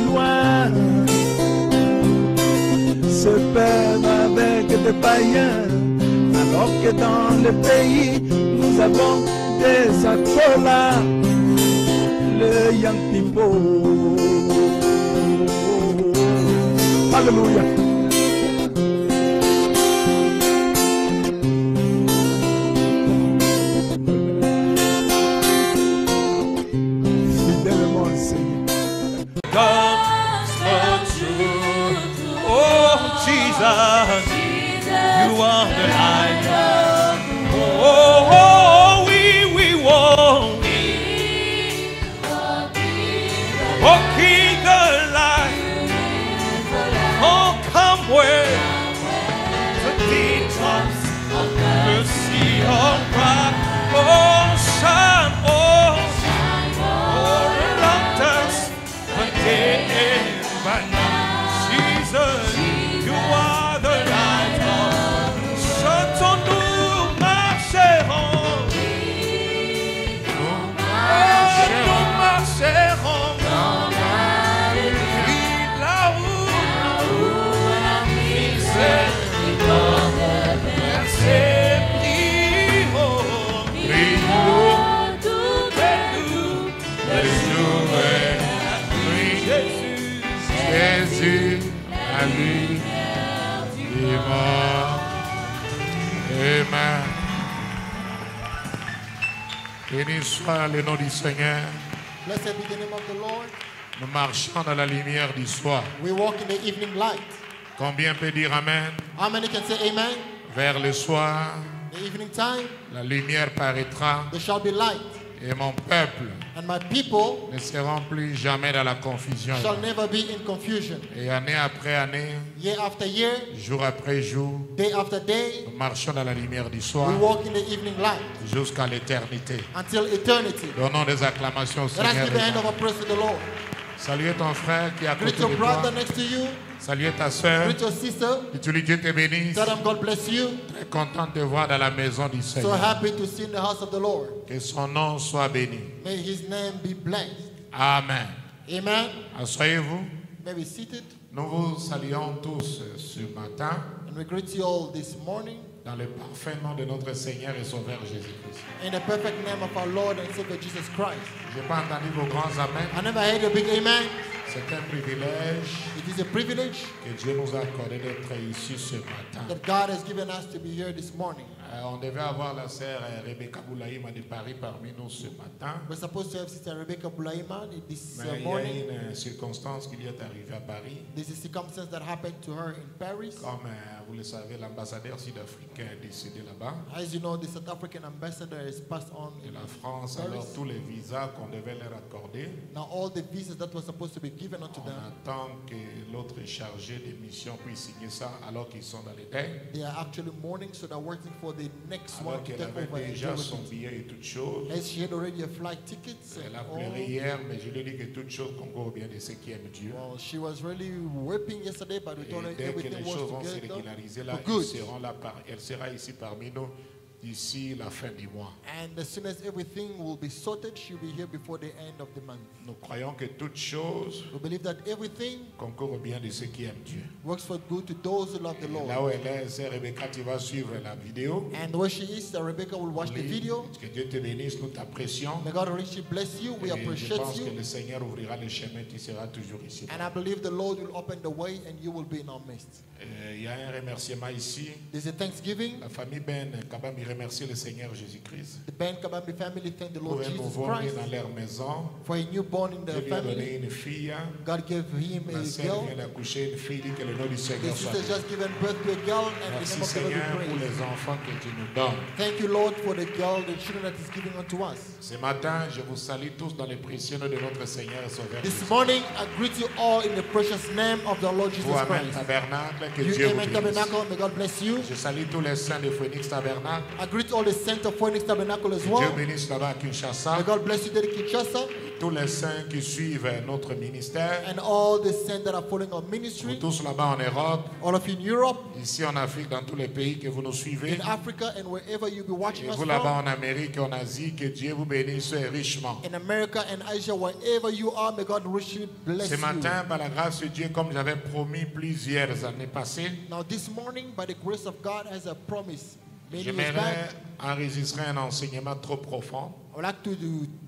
loin, se perdre avec des païens, alors que dans le pays, nous avons des acolas, le young people. Alléluia. Jesus, you are the light. Oh, oh, we walk. Walking the light. Oh, come where the detox of the sea of rock. Oh, shine, oh, around us by day and by night. Jesus. You are the light of Chantons-nous, marcherons. Nous marcherons. Oui, là où la miséricorde versée brillons tout de nous, le jour est la nuit. Jésus, la nuit. Amen. Béni soit le nom du Seigneur. Blessed be the name of the Lord. Nous marchons dans la lumière du soir. We walk in the evening light. Combien peut dire Amen? How many can say amen? Vers le soir, The evening time, la lumière paraîtra there shall be light. et mon peuple And my people ne seront plus jamais dans la confusion. shall never be in confusion. Et année après année, Year after year, jour après jour, day after day, nous marchons dans la lumière du soir we walk in the evening light jusqu'à l'éternité. until eternity. Donnons des acclamations au Let us Seigneur. give a hand of praise to the Lord. Saluez ton frère qui est à côté Greet your de toi. brother next to you. Saluez ta soeur. Greet your sister. Que tu lui Dieu te bénisse. Tell them God bless you. Très content de te voir dans la maison du So Seigneur. happy to see in the house of the Lord. Que son nom soit béni. May his name be blessed. Amen. Amen. Asseyez-vous. May be seated. Nous vous saluons tous ce matin And we greet you all this morning dans le parfait nom de notre Seigneur et Sauveur Jésus-Christ. in the perfect name of our Lord and Savior Jesus Christ. Je n'ai pas entendu vos grands amens. I never heard a big amen. C'est un privilège It is a privilege que Dieu nous a accordé d'être ici ce matin. that God has given us to be here this morning. On devait avoir la sœur Rebecca Boulaïma de Paris parmi nous ce matin. We're supposed to have Sister Rebecca Bulaima this Mais il y morning. a une circonstance qui lui est arrivée à Paris. This is a circumstance that happened to her in Paris. Comme vous le savez, l'ambassadeur sud-africain est décédé là-bas. As you know, the South African ambassador is passed on Et in la France, Paris. alors tous les visas qu'on devait leur accorder, Now all the visas that were supposed to be given unto on them, attend que l'autre chargé de mission puisse signer ça alors qu'ils sont dans les deuils. they are actually mourning, so they're waiting for the next one Alors to qu'elle take avait over and déjà deal with son it. billet et toutes choses. As she had already a flight tickets Elle and a all. pleuré hier, mais je lui ai dit que toutes choses concourent bien de ceux qui aiment Dieu. Well, she was really weeping yesterday, but we told her Et dès que everything les was choses vont se together régulariser, là, for good. elle sera ici parmi nous d'ici la fin du mois. And as soon as everything will be sorted, she'll be here before the end of the month. Nous croyons que toutes choses We believe that everything concourent bien de ceux qui aiment Dieu. works for good to those who love the Là Lord. où elle est, c'est Rebecca, tu vas suivre la vidéo. And where she is, Rebecca will watch the video. Que Dieu te bénisse, nous t'apprécions. May God richly bless you. We Et je appreciate pense que you. le Seigneur ouvrira le chemin, tu seras toujours ici. And I believe the Lord will open the way and you will be in our midst. Il y a un remerciement ici. There's a Thanksgiving. La famille Ben Kabambi remercie le Seigneur Jésus-Christ The Ben Kabambi family thank the pour Lord un Jesus nouveau-né Christ dans leur maison. for a newborn in Dieu their lui a donné family. une fille. God gave him La a sœur girl. vient d'accoucher une fille, dit que le nom du The Seigneur soit sister béni. just given birth to a girl and the Merci name of the Lord Seigneur be pour praised. les enfants que tu nous donnes. Thank you, Lord, for the girl, the children that is giving unto us. Ce matin, je vous salue tous dans le précieux nom de notre Seigneur et Sauveur This Jésus. morning, I greet you all in the precious name of the Lord Jesus Vous, Amen Christ. Tabernacle, que You, Dieu vous Amen bénisse. Tabernacle, may God bless you. Je salue tous les saints de Phoenix Tabernacle. I greet all the saints of Phoenix Tabernacle as Dieu well. bénisse là-bas à Kinshasa. May God bless you there in Kinshasa. tous les saints qui suivent notre ministère, and all the saints that are following our vous ministry, tous là-bas en Europe, all of you in Europe, ici en Afrique, dans tous les pays que vous nous suivez, in Africa, and wherever you be watching et us vous là-bas from, en Amérique et en Asie, que Dieu vous bénisse richement. in America and Asia, wherever you are, may God richly bless Ce matin, you. par la grâce de Dieu, comme j'avais promis plusieurs années passées, Now this morning, by the grace of God, as I promised many years j'aimerais back, enregistrer un enseignement trop profond. I would like to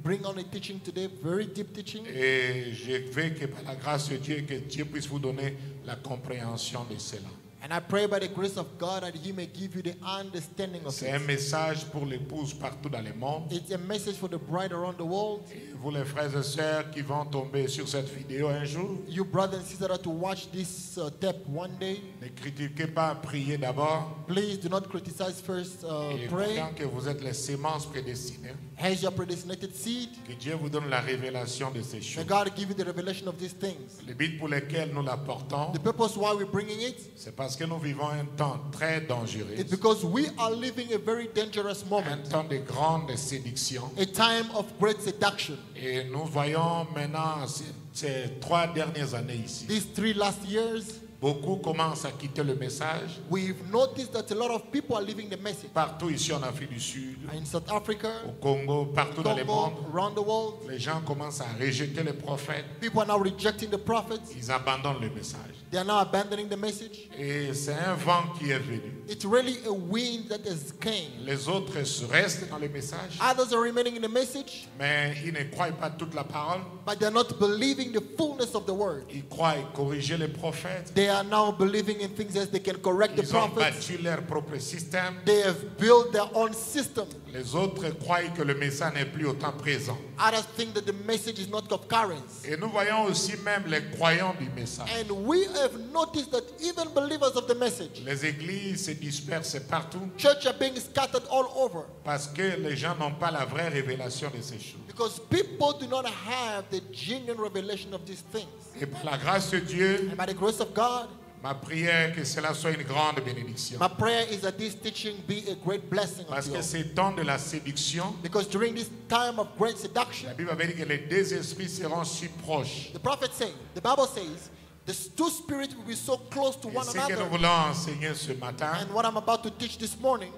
bring on a teaching today, very deep teaching. Et je veux que par la grâce de Dieu, que Dieu puisse vous donner la compréhension de cela. And I pray by the grace of God that He may give you the understanding of C'est un it. message pour l'épouse partout dans le monde. It's a message for the bride around the world. Et vous les frères et sœurs qui vont tomber sur cette vidéo un jour, You brothers and sisters that are to watch this tape one day, ne critiquez pas, priez d'abord. please do not criticize first, Et pray. croyant que vous êtes les semences prédestinées, Has your predestinated seed. que Dieu vous donne la révélation de ces May choses. God give you the revelation of these things. Le but pour lequel nous l'apportons, The purpose why we're bringing it c'est parce que nous vivons un temps très dangereux, is because we are living a very dangerous un moment, temps de grande séduction. a time of great seduction. Et nous voyons maintenant ces 3 dernières années ici, These 3 last years, beaucoup commencent à quitter le message. we've noticed that a lot of people are leaving the message. Partout ici en Afrique du Sud, In South Africa, au Congo, partout dans le monde, Congo, around the world, les gens commencent à rejeter les prophètes. people are now rejecting the prophets. Ils abandonnent le message. They are now abandoning the message. Et c'est un vent qui est venu. It's really a wind that has came. Les autres restent dans le message, Others are remaining in the message, mais ils ne croient pas toute la parole. but they're not believing the fullness of the word. Ils croient corriger les prophètes. They are now believing in things as they can correct the Ils ont prophets. bâti leur propre système. They have built their own system. Les autres croient que le message n'est plus autant présent. Others think that the message is not of currents. Et nous voyons aussi même les croyants du message. And we have noticed that even believers of the message, Les églises se dispersent partout church are being scattered all over parce que les gens n'ont pas la vraie révélation de ces choses. because people do not have the genuine revelation of these things. Et par la grâce de Dieu, And by the grace of God, ma prière que cela soit une grande bénédiction. my prayer is that this teaching be a great blessing Parce unto que you. ces temps de la séduction, Because during this time of great la seduction, Bible avait dit que les deux esprits seront si proches. the prophet says, the Bible says, the two spirits will be so close to Et one ce que nous another. voulons enseigner ce matin, And what I'm about to teach this morning,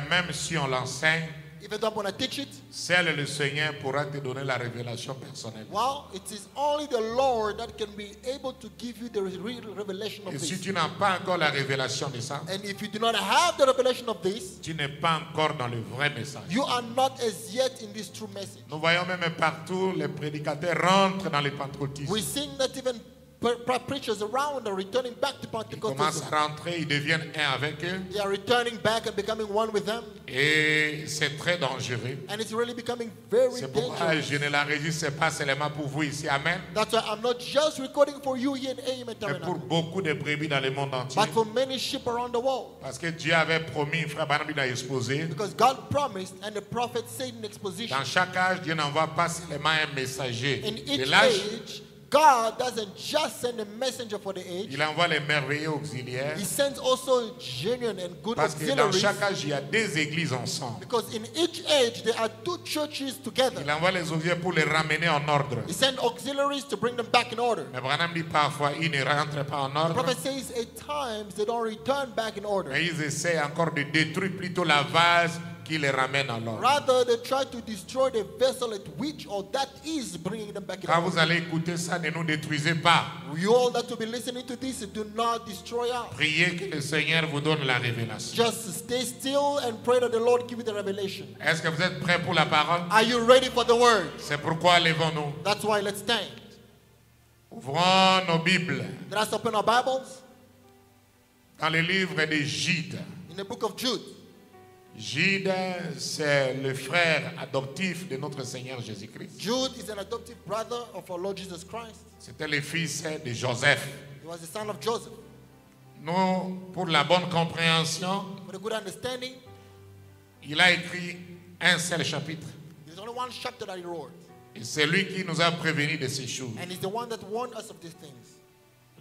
même si on l'enseigne, even though I'm going to teach it, seul le Seigneur pourra te donner la révélation personnelle. well, it is only the Lord that can be able to give you the real revelation of Et si this. tu n'as pas encore la révélation de ça, And if you do not have the revelation of this, tu n'es pas encore dans le vrai message. you are not as yet in this true message. Nous voyons même partout les prédicateurs rentrent dans le pentecôtisme. We sing that even preachers around are returning back to Ils commencent Pentecostalism. à rentrer, ils deviennent un avec eux. They are returning back and becoming one with them. Et c'est très dangereux. And it's really becoming very C'est pourquoi dangerous. je ne l'enregistre pas seulement pour vous ici. Amen. That's why I'm not just recording for you here in Amen Mais pour Tabernacle, beaucoup de brebis dans le monde entier. but for many sheep around the world. Parce que Dieu avait promis, frère Banami l'a exposé, Because God promised, and the prophet said in exposition, dans chaque âge, Dieu n'envoie pas seulement un messager. in De each l'âge, age, God doesn't just send a messenger for the age. il envoie les merveilleux auxiliaires. He sends also genuine and good Parce que dans auxiliaries. chaque âge, il y a deux églises ensemble. Because in each age, there are two churches together. Il envoie les auxiliaires pour les ramener en ordre. He sent auxiliaries to bring them back in order. Mais Branham dit parfois, ils ne rentrent pas en The ordre. prophet says at times they don't return back in order. Mais ils essaient encore de détruire plutôt la vase qui les ramène en ordre. Rather, they try to destroy the vessel at which or that is bringing them back in Quand order. vous allez écouter ça, ne nous détruisez pas. You all that will be listening to this, do not destroy us. Priez que le Seigneur vous donne la révélation. Just stay still and pray that the Lord give you the revelation. Est-ce que vous êtes prêts pour la parole? Are you ready for the word? C'est pourquoi levons-nous. That's why let's stand. Ouvrons nos Bibles Let us open our Bibles dans le livre de Gide. in the book of Jude. Gide, c'est le frère adoptif de notre Seigneur Jésus-Christ. Jude is an adoptive brother of our Lord Jesus Christ. C'était le fils de Joseph. He was the son of Joseph. Nous, pour la bonne compréhension, For the good understanding, il a écrit un seul chapitre. there's only one chapter that he wrote. Et c'est lui qui nous a prévenus de ces choses. And he's the one that warned us of these things.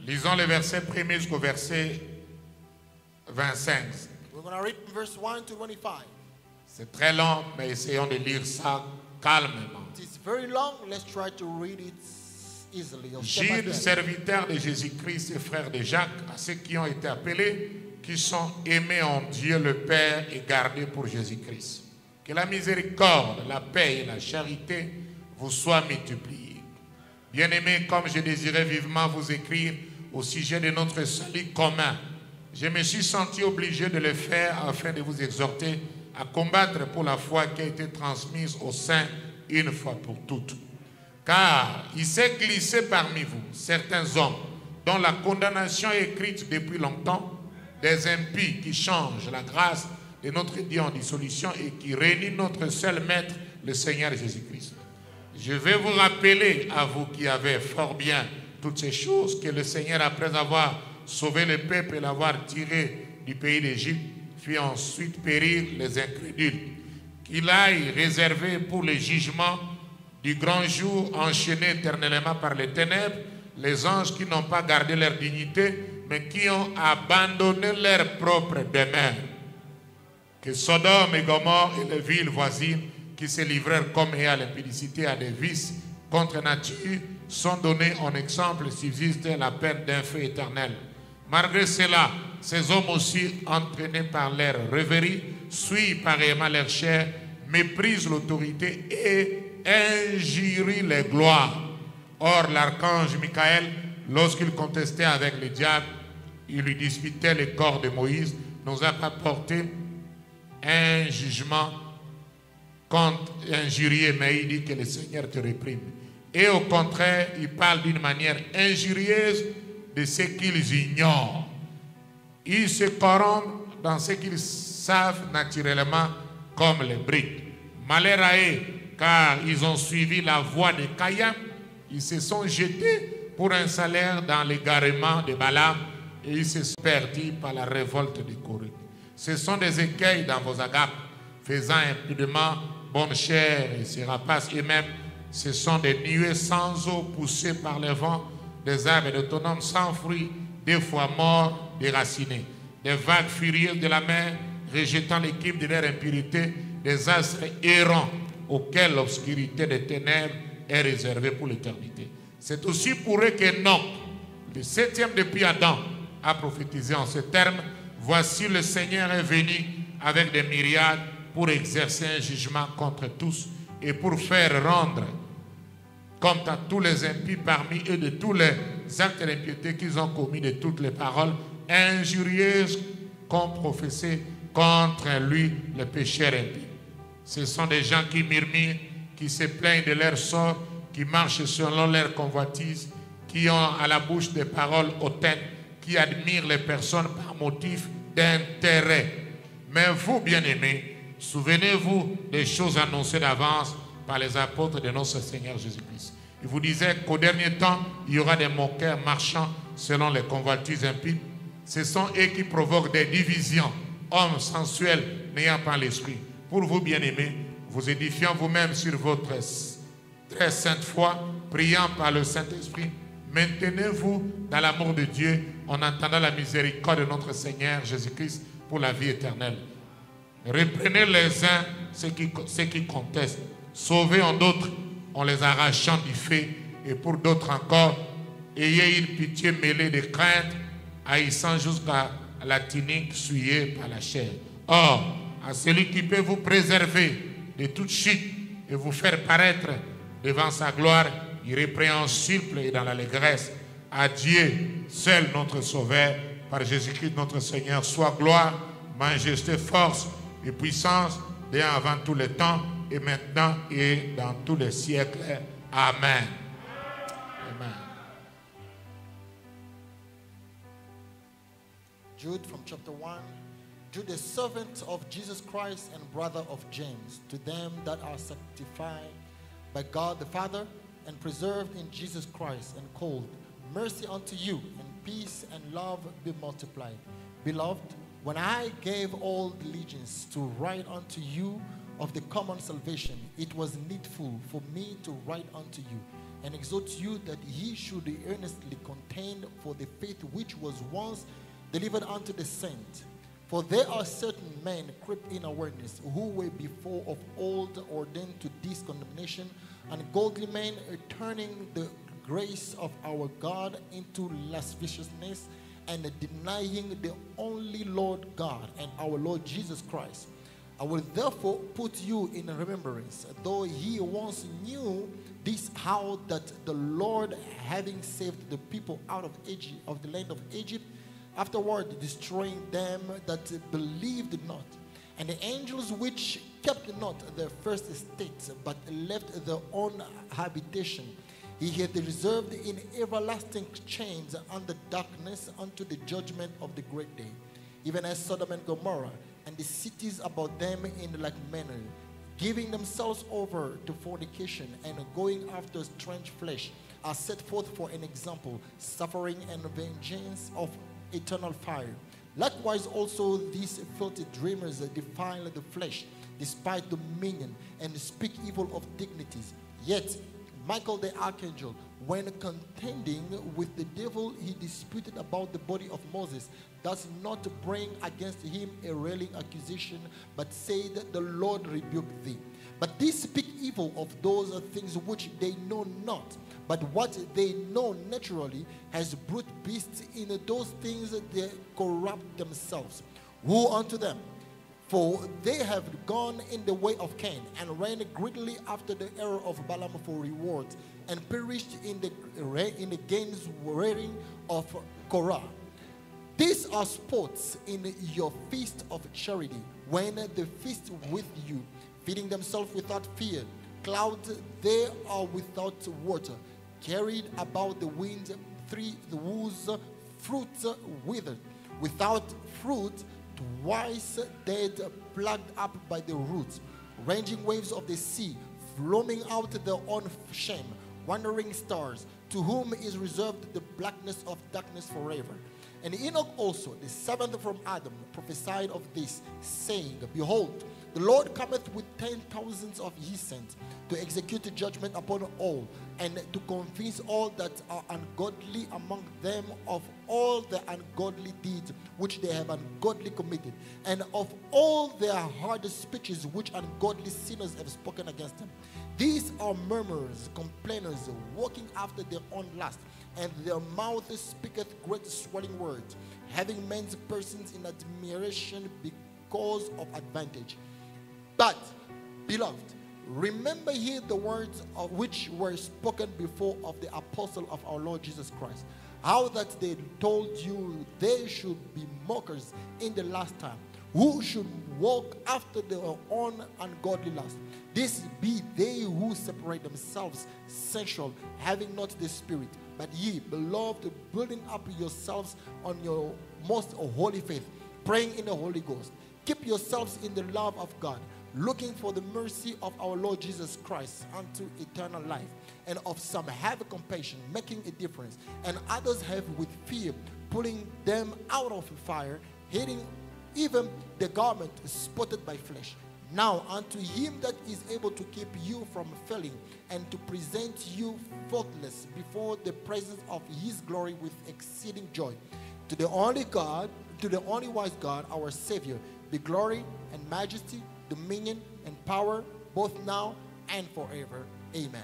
Lisons le verset 1er jusqu'au verset 25. We're going to read from verse 1 to 25. C'est très long, mais essayons de lire ça calmement. It is very long. Let's try to read it easily. Or step by Gilles, step. serviteur de Jésus-Christ et frère de Jacques, à ceux qui ont été appelés, qui sont aimés en Dieu le Père et gardés pour Jésus-Christ. Que la miséricorde, la paix et la charité vous soient multipliées. Bien-aimés, comme je désirais vivement vous écrire au sujet de notre salut commun, je me suis senti obligé de le faire afin de vous exhorter à combattre pour la foi qui a été transmise aux saints une fois pour toutes. Car il s'est glissé parmi vous certains hommes dont la condamnation est écrite depuis longtemps, des impies qui changent la grâce de notre Dieu en dissolution et qui réunissent notre seul Maître, le Seigneur Jésus-Christ. Je vais vous rappeler, à vous qui avez fort bien toutes ces choses, que le Seigneur, après avoir sauvé le peuple et l'avoir tiré du pays d'Égypte, fit ensuite périr les incrédules, qu'il aille réserver pour le jugement du grand jour, enchaînés éternellement par les ténèbres, les anges qui n'ont pas gardé leur dignité, mais qui ont abandonné leur propre demeure. Que Sodome et Gomorrhe et les villes voisines qui se livrèrent comme et à l'impudicité, à des vices contre nature, sont donnés en exemple subsiste la peine d'un feu éternel. Malgré cela, ces hommes aussi, entraînés par leur rêverie, suivent pareillement leur chair, méprisent l'autorité et injurient les gloires. Or, l'archange Michael, lorsqu'il contestait avec le diable, il lui disputait le corps de Moïse, nous a pas porté un jugement contre injurieux, mais il dit que le Seigneur te réprime. Et au contraire, il parle d'une manière injurieuse de ce qu'ils ignorent. Ils se corrompent dans ce qu'ils savent naturellement comme les briques. Malheur à eux, car ils ont suivi la voie de Caïn. Ils se sont jetés pour un salaire dans l'égarement de Balaam et ils se sont perdus par la révolte de Corée. Ce sont des écueils dans vos agapes, faisant impudemment bonne chair et se rapaces eux-mêmes. Ce sont des nuées sans eau poussées par le vent, des arbres autonomes sans fruits, des fois morts, déracinés, des vagues furieuses de la mer, rejetant l'équipe de leur impurité, des astres errants auxquels l'obscurité des ténèbres est réservée pour l'éternité. C'est aussi pour eux qu'Enoch, le septième depuis Adam, a prophétisé en ces termes: voici le Seigneur est venu avec des myriades pour exercer un jugement contre tous et pour faire rendre compte à tous les impies parmi eux de tous les actes d'impiété qu'ils ont commis, de toutes les paroles injurieuses qu'ont professées contre lui les pécheurs impies. Ce sont des gens qui murmurent, qui se plaignent de leur sort, qui marchent selon leur convoitise, qui ont à la bouche des paroles hautaines, qui admirent les personnes par motif d'intérêt. Mais vous, bien-aimés, souvenez-vous des choses annoncées d'avance par les apôtres de notre Seigneur Jésus-Christ. Il vous disait qu'au dernier temps, il y aura des moqueurs marchant selon les convoitises impies. Ce sont eux qui provoquent des divisions, hommes sensuels n'ayant pas l'esprit. Pour vous, bien-aimés, vous édifiant vous-même sur votre très sainte foi, priant par le Saint-Esprit, maintenez-vous dans l'amour de Dieu en attendant la miséricorde de notre Seigneur Jésus-Christ pour la vie éternelle. Reprenez les uns ceux qui contestent, sauvez en d'autres en les arrachant du feu, et pour d'autres encore, ayez une pitié mêlée de crainte, haïssant jusqu'à la tunique souillée par la chair. Or, à celui qui peut vous préserver de toute chute et vous faire paraître devant sa gloire irrépréhensible et dans l'allégresse, à Dieu, seul notre Sauveur, par Jésus-Christ notre Seigneur, soit gloire, majesté, force et puissance, dès avant tous les temps, et maintenant et dans tous les siècles. Amen. Amen. Jude from chapter 1. Jude, the servant of Jesus Christ and brother of James, to them that are sanctified by God the Father and preserved in Jesus Christ and called, mercy unto you, and peace and love be multiplied. Beloved, when I gave all diligence to write unto you of the common salvation, it was needful for me to write unto you and exhort you that ye should earnestly contend for the faith which was once delivered unto the saints. For there are certain men crept in awareness, who were before of old ordained to this condemnation, ungodly men turning the grace of our God into lasciviousness and denying the only Lord God and our Lord Jesus Christ. I will therefore put you in remembrance, though ye once knew this, how that the Lord, having saved the people out of Egypt, of the land of Egypt, afterward destroying them that believed not, and the angels which kept not their first estate, but left their own habitation, he hath reserved in everlasting chains under darkness unto the judgment of the great day, even as Sodom and Gomorrah, and the cities about them in like manner, giving themselves over to fornication and going after strange flesh, are set forth for an example, suffering and vengeance of eternal fire. Likewise also these filthy dreamers defile the flesh, despite dominion, and speak evil of dignities. Yet Michael the archangel, when contending with the devil, he disputed about the body of Moses, does not bring against him a railing accusation, but said, the Lord rebuke thee. But these speak evil of those things which they know not, but what they know naturally, has brute beasts in those things they corrupt themselves. Woe unto them! For they have gone in the way of Cain, and ran greedily after the error of Balaam for reward, and perished in the gains wearing of Korah. These are sports in your feast of charity, when they feast with you, feeding themselves without fear. Clouds they are without water, carried about the wind, whose fruits withered, without fruit, twice dead, plucked up by the roots, raging waves of the sea, foaming out their own shame, wandering stars, to whom is reserved the blackness of darkness forever. And Enoch also, the seventh from Adam, prophesied of this, saying, Behold, the Lord cometh with 10,000s of his saints, to execute the judgment upon all, and to convince all that are ungodly among them of all the ungodly deeds which they have ungodly committed, and of all their hard speeches which ungodly sinners have spoken against them. These are murmurers, complainers, walking after their own lust, and their mouth speaketh great swelling words, having men's persons in admiration because of advantage. But, beloved, remember ye the words of which were spoken before of the apostle of our Lord Jesus Christ, how that they told you they should be mockers in the last time, who should walk after their own ungodly lust. This be they who separate themselves sensual, having not the Spirit. But ye, beloved, building up yourselves on your most holy faith, praying in the Holy Ghost. Keep yourselves in the love of God, looking for the mercy of our Lord Jesus Christ unto eternal life. And of some have compassion, making a difference, and others have with fear, pulling them out of the fire, hating even the garment spotted by flesh. Now unto him that is able to keep you from failing, and to present you faultless before the presence of his glory with exceeding joy, to the only God, to the only wise God, our Savior, be glory and majesty, dominion and power, both now and forever. Amen.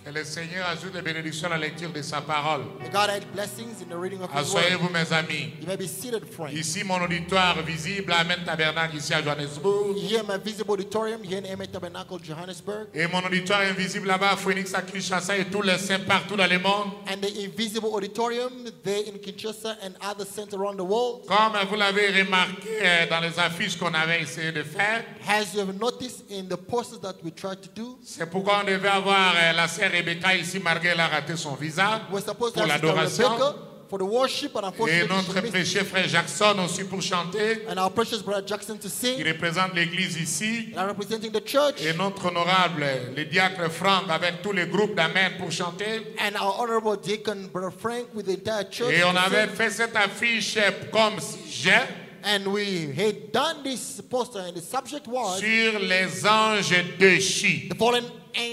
Que le Seigneur ajoute des bénédictions à la lecture de sa parole. May God add blessings in the reading of his Asseyez-vous, word. mes amis. You may be seated, friends. Ici, mon auditoire visible, Amen Tabernacle, ici à Johannesburg. Here my visible auditorium, here in Amen Tabernacle, Johannesburg. Et mon auditoire invisible là-bas, à Phoenix, à Kinshasa et tous les saints partout dans le monde. And the invisible auditorium there in Kinshasa and other centers around the world. Comme vous l'avez remarqué dans les affiches qu'on avait essayé de faire, As you have noticed in the posters that we tried to do, c'est pourquoi on devait avoir la sœur Rebecca ici, malgré qu'elle a raté son visa we're supposed to pour have Sister l'adoration. Rebecca for the worship, but Et unfortunately notre she missed. précieux frère Jackson aussi pour chanter, And our precious brother Jackson to qui sing, représente l'église ici. and I'm representing the church, Et notre honorable, le diacre Franck avec tous les groupes d'Amen pour chanter. and our honorable deacon brother Frank with the entire church. Et on to avait sing. fait cette affiche comme sujet And we had done this poster, and the subject was sur les anges déchus. the fallen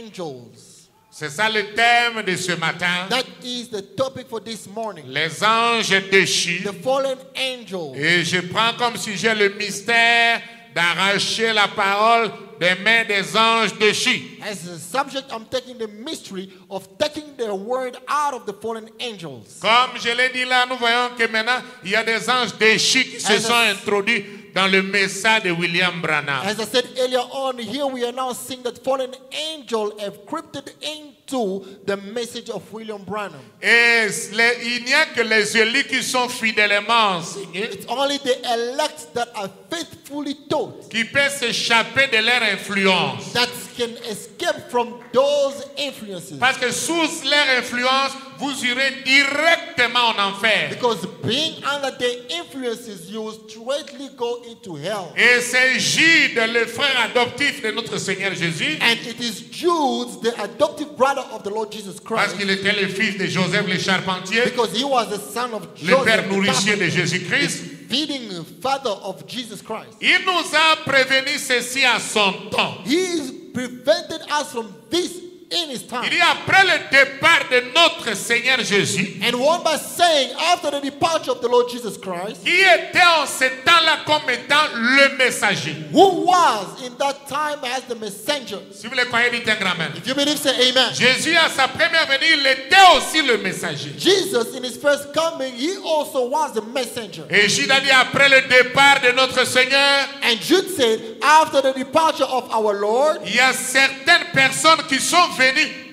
angels. C'est ça le thème de ce matin. That is the topic for this morning. Les anges déchus. The fallen angels. Et je prends comme sujet le mystère d'arracher la parole des mains des anges déchus. As a subject, I'm taking the mystery of taking the word out of the fallen angels. Comme je l'ai dit là, nous voyons que maintenant, il y a des anges déchus qui se sont introduits dans le message de William Branham. As I said earlier on, here we are now seeing that fallen angels have crept into the message of William Branham. Et il n'y a que les élus qui sont fidèlement enseignés It's only the elect that are faithfully taught qui peuvent s'échapper de leur influence. that can escape from those influences. Parce que sous leur influence, vous irez directement en enfer. Because being under their influences, you will straightly go into hell. Et c'est Jude, le frère adoptif de notre Seigneur Jésus, And it is Jude, the adoptive brother of the Lord Jesus parce Christ, qu'il était le fils de Joseph le charpentier, because he was the son of le père Joseph, nourricier the de Jésus-Christ. feeding father of Jesus Christ. Il nous a prévenu ceci à son temps. He prevented us from this in his time. Il dit après le départ de notre Seigneur Jésus, And one by saying, after the departure of the Lord Jesus Christ, qui était en ce temps-là comme étant le messager. who was in that time as the messenger. Si vous le croyez, dites un grand amen. If you believe, say amen. Jésus, à sa première venue, il était aussi le messager. Jesus, in his first coming, he also was the messenger. Et Jude a dit après le départ de notre Seigneur, And Jude said, after the departure of our Lord, il y a certaines personnes qui sont venues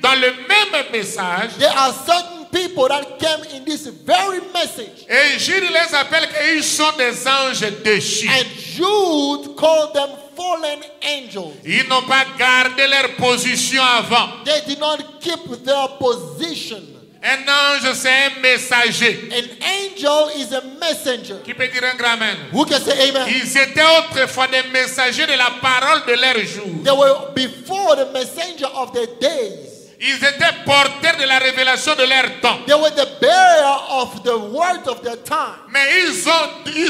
dans le même message. there are certain people that came in this very message. Et Jude les appelle qu'ils sont des anges déchus. And Jude called them fallen angels. Ils n'ont pas gardé leur position avant. They did not keep their position. Un ange, c'est un messager. An angel is a messenger. Qui peut dire un grand amen? Who can say amen? Ils étaient autrefois des messagers de la parole de leur jour. They were before the messenger of their days. Ils étaient porteurs de la révélation de leur temps. They were the bearer of the word of their time. Mais ils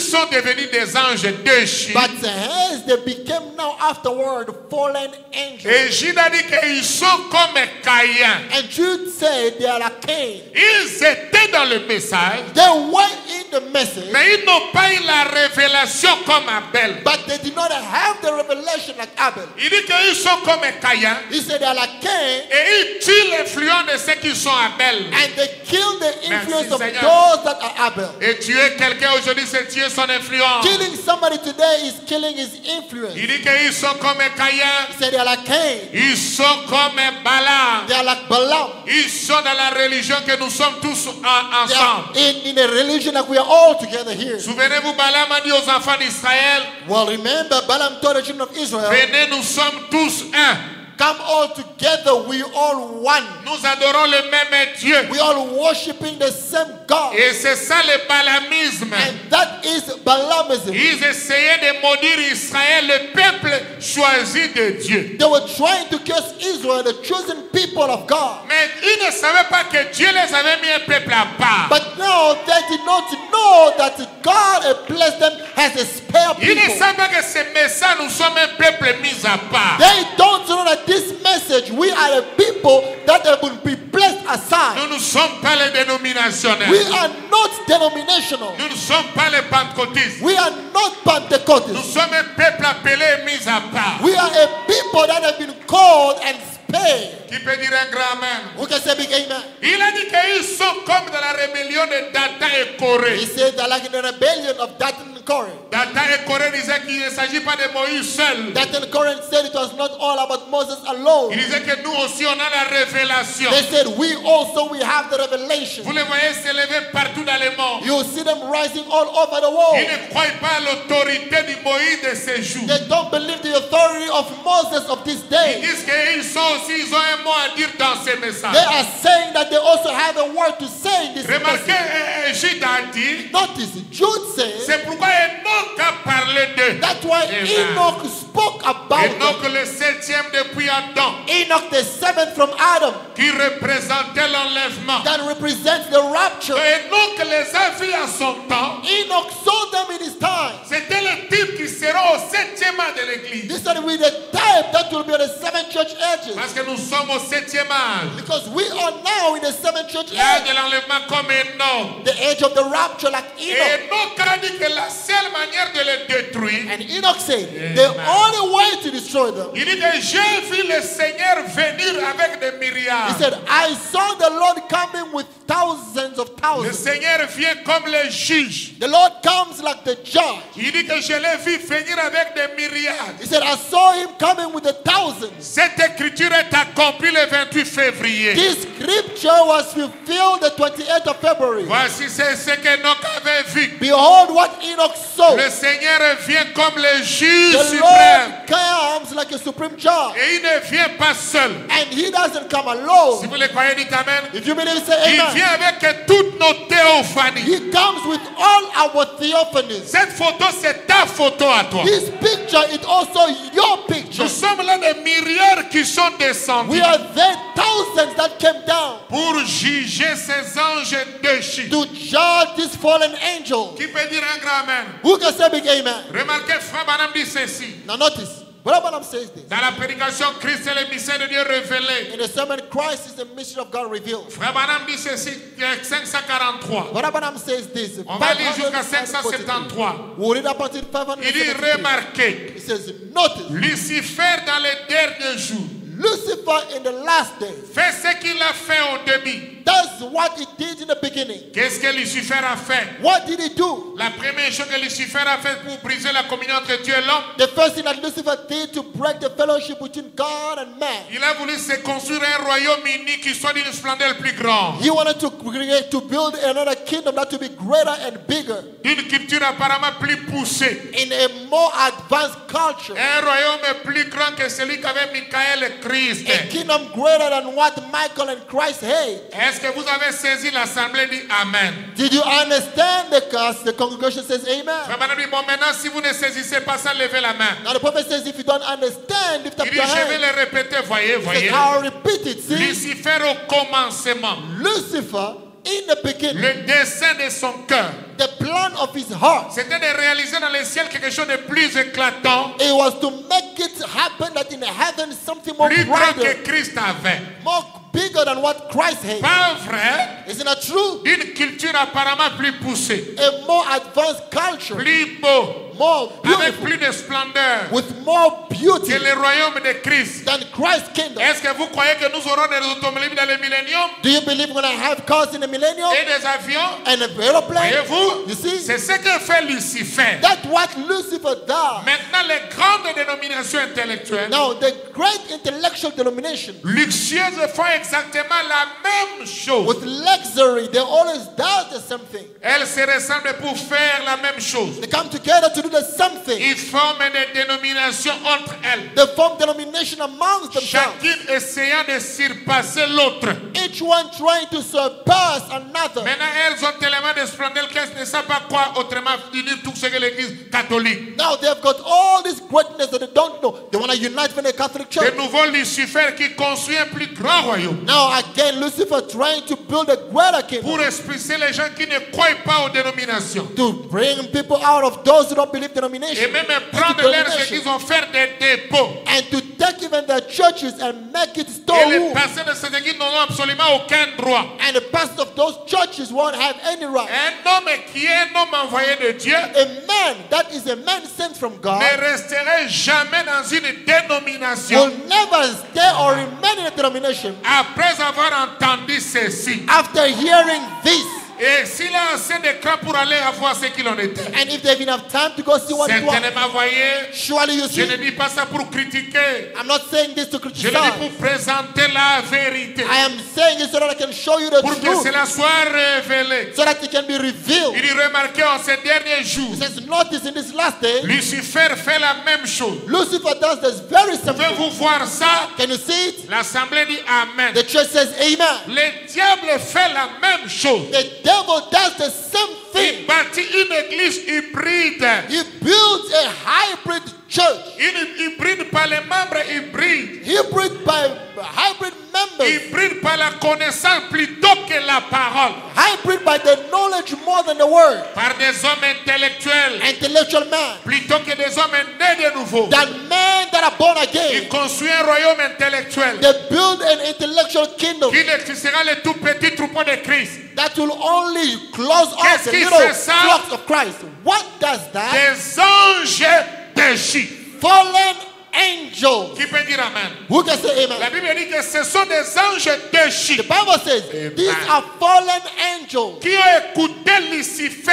sont devenus des anges déchus. But as they became now afterward fallen angels. Et Jude a dit qu'ils sont comme Caïn. And Jude said they are like Cain. Ils étaient dans le message, They were in the message, mais ils n'ont pas eu la révélation comme Abel. but they did not have the revelation like Abel. Il dit qu'ils sont comme Caïn He said they are like Cain, et ils tuent l'influence de ceux qui sont Abel. and they kill the influence of Seigneur. those that are Abel. Et tuer quelqu'un aujourd'hui, c'est tuer son influence. Killing somebody today is killing his influence. Il dit qu'ils sont comme Caïn, He said they are like Cain. ils sont comme Balaam. They are like Balaam. Ils sont dans la religion que nous sommes tous They are ensemble. in a religion that we are all together here. Souvenez-vous, Balaam a dit aux enfants d'Israël, Well, remember, Balaam told the children of Israel, venez, nous sommes tous un. come all together, we all one. Nous adorons le même Dieu. We all worshiping the same God. Et c'est ça le balamisme. And that is Balaamism. Ils essayaient de maudire Israël, le peuple choisi de Dieu. They were trying to curse Israel, the chosen people of God. Mais ils ne savaient pas que Dieu les avait mis un peuple à part. But now they did not know that God had blessed them as a spare Ils ne people. savaient pas que ce message, nous sommes un peuple mis à part. They don't know that this message, we are a people that will be blessed aside. Nous ne sommes pas les dénominationnels. We are not denominational. Nous ne sommes pas les pentecôtistes. We are not Nous Pentecostals. sommes un peuple appelé et mis à part. We are a people that have been called and spared. Qui peut dire un grand amen? Who can say big amen? Il a dit qu'ils sont comme dans la rébellion de Dathan et Corée. He said that like in the rebellion of Dathan and Korah. Dathan et Corée disaient qu'il ne s'agit pas de Moïse seul. Dathan and Korah said it was not all about Moses alone. Il disait que nous aussi on a la révélation. They said we also have the revelation. Vous les voyez s'élever partout dans le monde. You see them rising all over the world. Ils ne croient pas à l'autorité du Moïse de ces jours. They don't believe the authority of Moses of this Ils day. disent qu'ils ont un mot à dire dans ces messages. They are saying that they also have a word to say in this Remarquez, message. Jude a dit, Notice, Jude says, c'est pourquoi Enoch a parlé d'eux. that's why Amen. Enoch spoke about them. Enoch le septième depuis Adam, Enoch the seventh from Adam, qui représentait l'enlèvement. that represents the rapture. Enoch les a vus à son temps. Enoch saw them in his time. C'était le type qui sera au septième âge de l'église. This will be the type that will be at the seven church ages. Parce que nous sommes au septième âge. Because we are now in the seven church L'âge age. de l'enlèvement comme Enoch. The age of the rapture like Et Enoch. Enoch a dit que la seule manière de les détruire, And Enoch said, the only way to destroy them, il dit que j'ai vu le Seigneur venir avec des he myriades. said, I saw the Lord coming with thousands of Le thousands. Seigneur vient comme le juge. The Lord comes like the judge. Il dit que je l'ai vu venir avec des myriades. He said, I saw him coming with the thousands. Cette écriture est accomplie le 28 février. This scripture was fulfilled the 28th of February. Voici c'est ce qu'Enoch avait vu. Behold what Enoch saw. Le Seigneur vient comme le juge The suprême. Lord comes like a supreme judge. Et il ne vient pas seul. And he doesn't come Si alone. vous le croyez, dites Amen. If you believe, say Il amen. vient avec toutes nos théophanies. He comes with all our theophanies. Cette photo, c'est ta photo à toi. This picture is also your picture. Nous sommes là des myriades qui sont descendus We are there thousands that came down pour juger ces anges déchus. to judge this fallen angel. Qui peut dire un grand Amen? Who can say big amen? Remarquez, Frère Branham dit ceci. Now notice, Brother Branham says this. Dans la prédication, Christ est le mystère de Dieu révélé. In the sermon, Christ is the mystery of God revealed. Frère Branham dit ceci, 543. Brother Branham says this. On va lire jusqu'à 543. 573. We'll read up until Il dit, 573. remarquez, He says, notice, Lucifer dans les derniers jours Lucifer in the last days fait ce qu'il a fait au début. does what he did in the beginning. Qu'est-ce que Lucifer a fait? What did he do? La première chose que Lucifer a fait pour briser la communion entre Dieu et l'homme, The first thing that Lucifer did to break the fellowship between God and man. il a voulu se construire un royaume unique qui soit d'une splendeur plus grande, He wanted to create, to build another kingdom that to be greater and bigger, d'une culture apparemment plus poussée, in a more advanced culture, un royaume plus grand que celui qu'avait Michael et Christ. a kingdom greater than what Michael and Christ had. Est-ce que vous avez saisi l'assemblée? Dit Amen. Did you understand the cause? The congregation says amen. Frère Branham dit, bon, maintenant, si vous ne saisissez pas ça, levez la main. Now the prophet says, if you don't understand, lift up Il dit, your je vais hand. le répéter, voyez, He voyez. says, I'll repeat it. See, Lucifer au commencement, Lucifer in the beginning, le dessein de son cœur, the plan of his heart, c'était de réaliser dans le ciel quelque chose de plus éclatant, it was to make it happen that in heaven something more plus grand que brighter, Christ avait. more bigger than what Christ had. Pas vrai, Isn't that true? d'une culture apparemment plus poussée, A more advanced culture, plus beau, more avec beautiful, plus de splendeur with more beauty que le royaume de Christ. than Christ's kingdom. Est-ce que vous croyez que nous aurons des automobiles dans le millénium Do you believe we're going to have cars in the millennium et des avions? and an aeroplane? Voyez-vous, You see, c'est ce que fait Lucifer. that's what Lucifer does. Maintenant, les grandes dénominations intellectuelles Now, the great intellectual denomination luxueuses font exactement la même chose. with luxury, they always does the same thing. Elles se ressemblent pour faire la même chose. They come together to do the same thing. Ils forment des dénominations entre elles, They form denomination amongst themselves. chacune essayant de surpasser l'autre. Each one trying to surpass another. Maintenant, elles ont tellement de splendeur qu'elles ne savent pas quoi autrement unir tout ce que l'Église catholique. Now they've got all this greatness that they don't know. They want to unite with the Catholic De Church. nouveau, Lucifer qui construit un plus grand royaume Now again, Lucifer trying to build a greater kingdom. pour expulser les gens qui ne croient pas aux dénominations. To bring people out of those who don't believe Et denomination. même into prendre leurs denomination. églises, en faire des dépôts. And to take even their churches and make it Et les storeroom. pasteurs de ces églises n'auront absolument aucun droit. And the pastors of those churches won't have any right. Un homme qui est un homme envoyé de Dieu A man that is a man sent from God ne resterait jamais dans une dénomination will never stay or remain in a denomination après avoir entendu ceci. after hearing this. Et s'il a assez de cran pour aller voir ce qu'il en était, And if they've enough time to go see what it was, certainement, voyez, surely you je see, ne dis pas ça pour critiquer, I'm not saying this to je le criticize. dis pour présenter la vérité, I am saying it so that I can show you the pour que truth, cela soit révélé. so that it can be revealed. Il dit, remarquez en ces derniers jours, It says, notice in this last day, Lucifer fait la même chose. Lucifer does this very simple. Pouvez-vous voir ça? Can you see it? L'assemblée dit Amen. The church says amen. Le diable fait la même chose. The devil does the same Il thing. bâtit une église hybride. He builds a hybrid church. Une hybride par les membres hybrides. Hybrid by hybrid members. Hybride par la connaissance plutôt que la parole. Hybrid by the knowledge more than the word. Par des hommes intellectuels. Intellectual man. Plutôt que des hommes nés de nouveau. Than men that are born Il again. construit un royaume intellectuel. They build an intellectual kingdom Qui sera le tout petit troupeau de Christ. that will only close off Qu'est-ce the qui little fait ça? flocks of Christ. What does that? Des déchus. Fallen angels. Qui peut dire amen? Who can say La amen? Bible dit que ce sont des anges déchus The Bible says Amen. these are fallen angels qui ont écouté Lucifer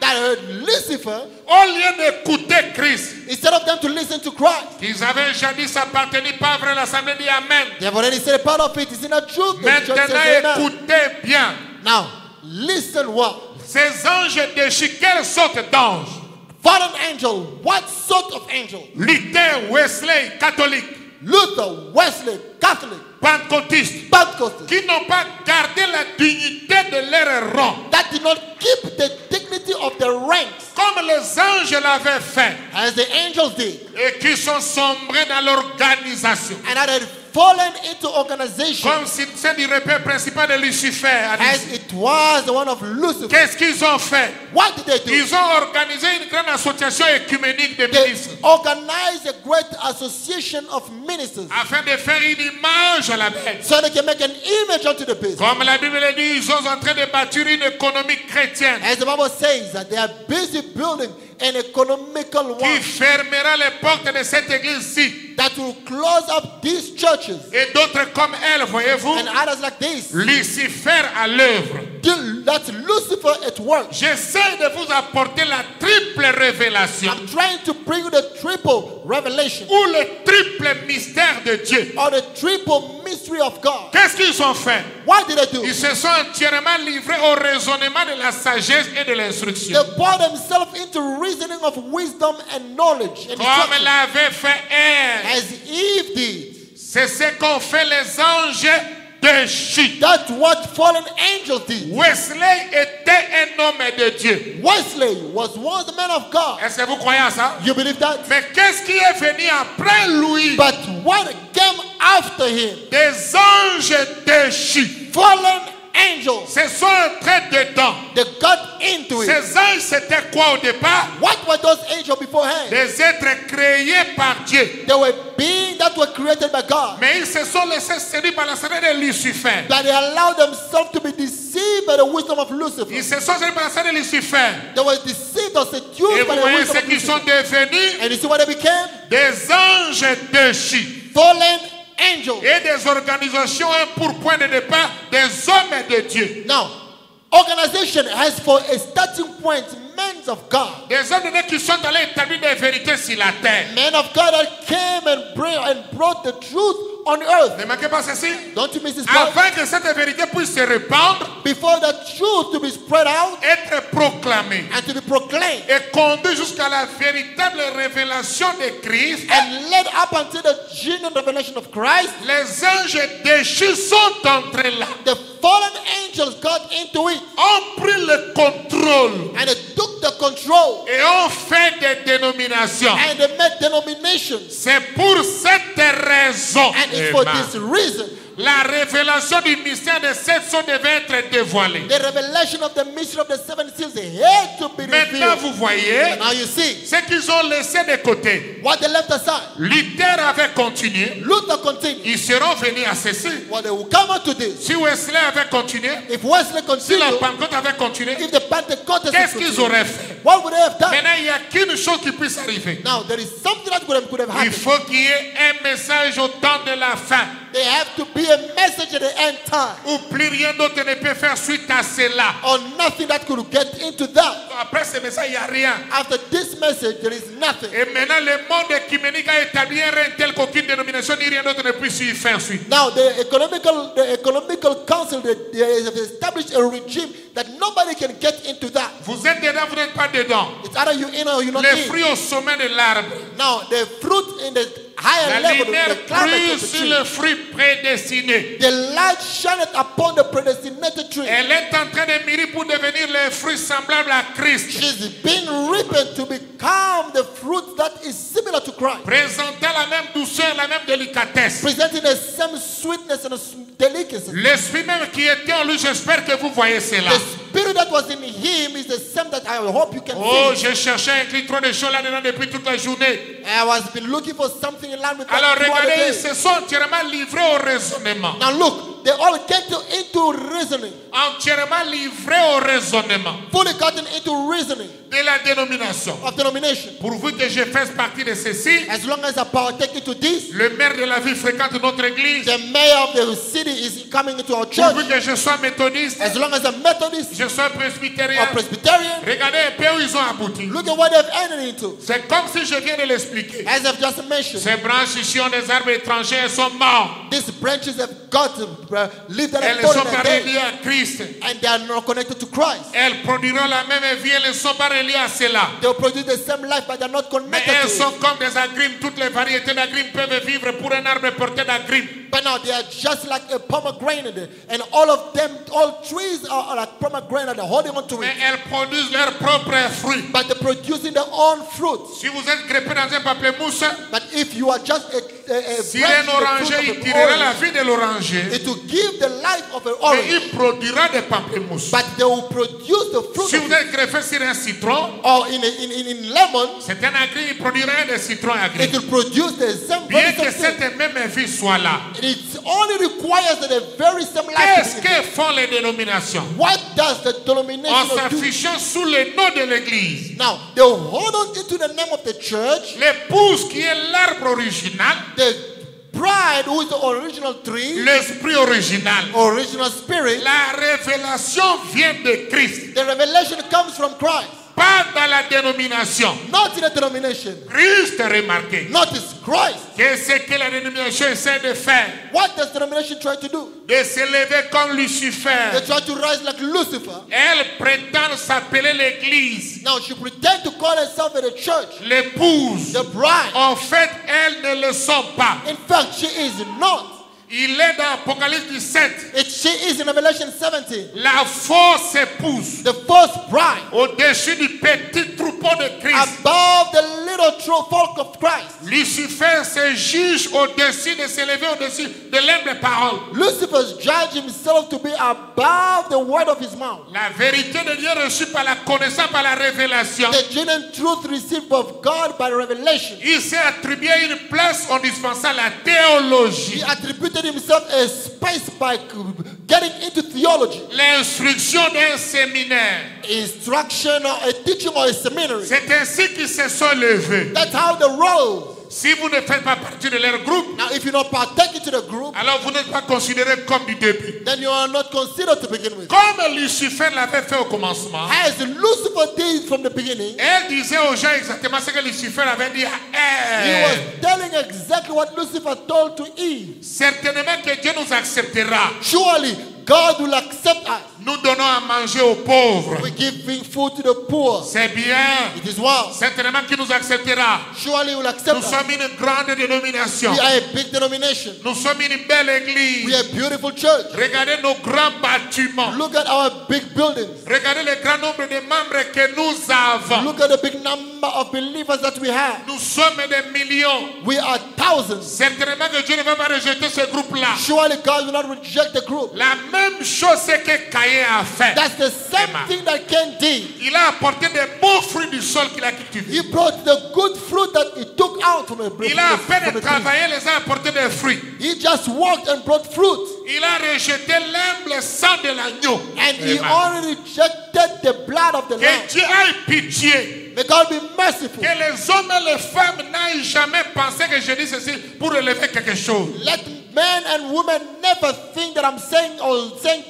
that heard Lucifer au lieu d'écouter Christ. instead of them to listen to Christ. Ils avaient jadis appartenu pas vrai, l'assemblée dit amen. They have already said a part of it. It's in the truth. The church Maintenant says amen. écoutez bien. Now, listen well. Ces anges déchus, quelle sorte d'anges? Fallen angel. What sort of angel? Luther, Wesley, catholique, Luther, Wesley, Catholic, pentecôtiste, Pentecostals. qui n'ont pas gardé la dignité de leur rang, That did not keep the dignity of the ranks comme les anges l'avaient fait, as the angels did. et qui sont sombrés dans l'organisation. And that had fallen into organization Comme si c'est du repère principal de Lucifer. a dit. as it was the one of Lucifer. Qu'est-ce qu'ils ont fait? What did they do? Ils ont organisé une grande association écuménique de They ministres organized a great association of ministers afin de faire une image à la bête. so they can make an image unto the beast. Comme la Bible le dit, ils sont en train de bâtir une économie chrétienne As the Bible says that they are busy building an economical qui one fermera les portes de cette église-ci. that will close up these churches Et d'autres comme elle, voyez-vous, and others like this. Lucifer à l'œuvre. That's Lucifer at work. J'essaie de vous apporter la triple révélation I'm trying to bring you the triple revelation ou le triple mystère de Dieu. or the triple mystery of God. Qu'est-ce qu'ils ont fait? What did they do? Ils se sont entièrement livrés au raisonnement de la sagesse et de l'instruction. They poured themselves into reasoning of wisdom and knowledge. And Comme instruction, l'avait fait Ève. as Eve did. C'est ce qu'ont fait les anges déchus. That's what fallen angels did. Wesley était un homme de Dieu. Wesley was once the man of God. Est-ce que vous croyez à ça? You believe that? Mais qu'est-ce qui est venu après lui? But what came after him? Des anges déchus. Fallen angels. Se sont entrés dedans. They got into it. Ces anges, c'était quoi au départ? What were those angels beforehand? Des êtres créés par Dieu. They were beings that were created by God. Mais ils se sont laissés séduire par la séduction de Lucifer. But they allowed themselves to be deceived by the wisdom of Ils Lucifer. se sont séduits par la séduction de Lucifer. They were deceived or Et seduced by vous the voyez wisdom ce of qu'ils sont Lucifer. devenus? And you see what they became? Des anges déchus. Fallen angels. Et des organisations pour point de départ des hommes de Dieu. Now, organization has for a starting point men of God. Des hommes de Dieu qui sont allés établir des vérités sur la terre. Men of God that came and brought the truth on earth. Ne manquez pas ceci. Don't you miss this part? Afin que cette vérité puisse se répandre, Before the truth to be spread out être proclamée and to be proclaimed et conduire jusqu'à la véritable révélation de Christ, and led up until the genuine revelation of Christ, les anges déchus sont entrés là, the fallen angels got into it ont pris le contrôle and they took the control et ont fait des dénominations. and they made denominations. C'est pour cette raison And it's for this reason la révélation du mystère des sept sceaux devait être dévoilée. the revelation of the mystery of the seven seals had to be Maintenant, revealed. vous voyez Now you see ce qu'ils ont laissé de côté. what they left aside. Luther avait continué. Luther continued. Ils seront venus à ceci. Well, they will come out to this. Si Wesley avait continué, If Wesley si la continued, Pentecôte avait continué, if the Pentecostals qu'est-ce qu'ils continued, auraient fait? what would they have done? Maintenant, il n'y a qu'une chose qui puisse arriver. Now there is something that could have Il happened. faut qu'il y ait un message au temps de la fin. There have to be a message at the end time, Ou plus rien d'autre ne peut faire suite à cela. or nothing that could get into that. Après ce message, il n'y a rien. After this message, there is nothing. Et maintenant, le monde écuménique a établi un règne tel qu'aucune dénomination ni rien d'autre ne puisse y faire suite. Now the economical council they have established a regime that nobody can get into that. Vous êtes dedans, vous n'êtes pas dedans. It's either you in or you not Les in. fruits au sommet de l'arbre. Now the fruit in the higher La level, lumière the climate brille of the sur tree. le fruit prédestiné. The light shineth upon the predestinated tree. Elle est en train de mûrir pour devenir le fruit semblable à Christ. She's been ripened to become the fruit that is similar to Christ, Présentant la même douceur, la même délicatesse. presenting the same sweetness and delicacy. L'esprit même qui était en lui, j'espère que vous voyez cela. The spirit that was in him is the same that I hope you can Oh, see. je cherchais un clic trop de choses là-dedans depuis toute la journée. I was been looking for something in line with that Alors throughout the regardez, ils day. se sont entièrement livrés au raisonnement. Now look, They all get into reasoning. entièrement livrés au raisonnement Fully gotten into reasoning de la dénomination. of denomination. Pourvu que je fasse partie de ceci, As long as I partake into this, le maire de la ville fréquente notre église. the mayor of the city is coming into our church. Pourvu que je sois méthodiste, As long as I'm Methodist je sois or presbytérien. Presbyterian, Regardez un peu où ils ont abouti. look at what they've entered into. C'est comme si je viens de l'expliquer. As I've just mentioned, Ces branches ici ont des arbres étrangers, elles sont mortes. these branches have got to live that Elles ne sont pas day, reliées à Christ. and they are not connected to Christ. Elles produiront la même vie, elles ne sont pas reliées à cela. They'll produce the same life, but they're not Mais connected elles to sont it. comme des agrumes. Toutes les variétés d'agrumes peuvent vivre pour un arbre porté d'agrumes. But now they are just like a pomegranate, and all of them, all trees are like pomegranate, they're holding on to Mais it. elles produisent leurs propres fruits. But they're producing their own fruits. Si vous êtes greffé dans un pamplemousse, But if you are just a si branch un in the oranger, fruit il of an tirera la orange, vie de l'oranger. it will give the life of an Et orange. il produira des pamplemousses. But they will produce the fruit Si of vous it. êtes greffé sur un citron, Or in lemon, c'est un agrume, il produira des citrons it agrumes. will produce the same Bien very que same thing. cette même vie soit là. It only requires that a very same life. Qu'est-ce to be in it. que font les dénominations? What does the En denomination do? s'affichant sous le nom de l'église, Now, they hold on into the name of the church, l'épouse qui est l'arbre original, the bride who is the original tree, l'esprit original. original spirit. La révélation vient de Christ, The revelation comes from Christ, pas dans la dénomination. not in the denomination. Christ a remarqué Notice Christ. que ce que la dénomination essaie de faire, What does the denomination try to do? de s'élever comme They Lucifer. try to rise like Lucifer. Elle prétend s'appeler l'église, Now she pretends to call herself the church, l'épouse. the bride. En fait, elles ne le sont pas. In fact, she is not. Il est dans Apocalypse 17. She is in Revelation 17, La fausse épouse the first bride, au-dessus du petit troupeau de Christ. above the little true folk of Christ. Lucifer se juge au-dessus de s'élever au-dessus de l'humble parole. Lucifer judged himself to be above the word of his mouth. La vérité de Dieu reçue par la connaissance, par la révélation. The genuine truth received of God by revelation. Il s'est attribué une place en dispensant la théologie, He attributed himself a space by getting into theology, l'instruction d'un séminaire. instruction, or a teaching, or a seminary. C'est ainsi qu'ils se sont levés. That's how they rose. Si vous ne faites pas partie de leur groupe, Now, if you don't partake into the group, alors vous n'êtes pas considéré comme du début. then you are not considered to begin with. Comme Lucifer l'avait fait au commencement, As Lucifer did from the beginning, elle disait aux gens exactement ce que Lucifer avait dit à he elle. was telling exactly what Lucifer told to Eve. Certainement que Dieu nous acceptera. Surely, God will accept us. Nous donnons à manger aux pauvres. We give food to the poor. C'est bien. It is well. Certainement qu'il nous acceptera. Surely, He will accept Nous us. sommes une grande dénomination. We are a big denomination. Nous sommes une belle We église. are a beautiful church. Regardez nos grands bâtiments. Look at our big buildings. Regardez le grand nombre de membres que nous avons. Look at the big number of believers that we have. Nous sommes des millions. We are thousands. Certainement que Dieu ne va pas rejeter ce groupe-là. Surely God will not reject the group. La même chose que Caïn a fait. That's the same Amen. thing that Cain did. Il a apporté des bons fruits du sol qu'il a cultivé. He brought the good fruit that he took out from a Il a à peine from a tree. travaillé, les a apporté des fruits. He just walked and brought fruit. Il a rejeté l'humble sang de l'agneau. And he Amen. only rejected the blood of the Que lamb. Dieu ait pitié. May God be merciful. Que les hommes et les femmes n'aient jamais pensé que je dis ceci pour relever quelque chose. Let men and women never think that I'm saying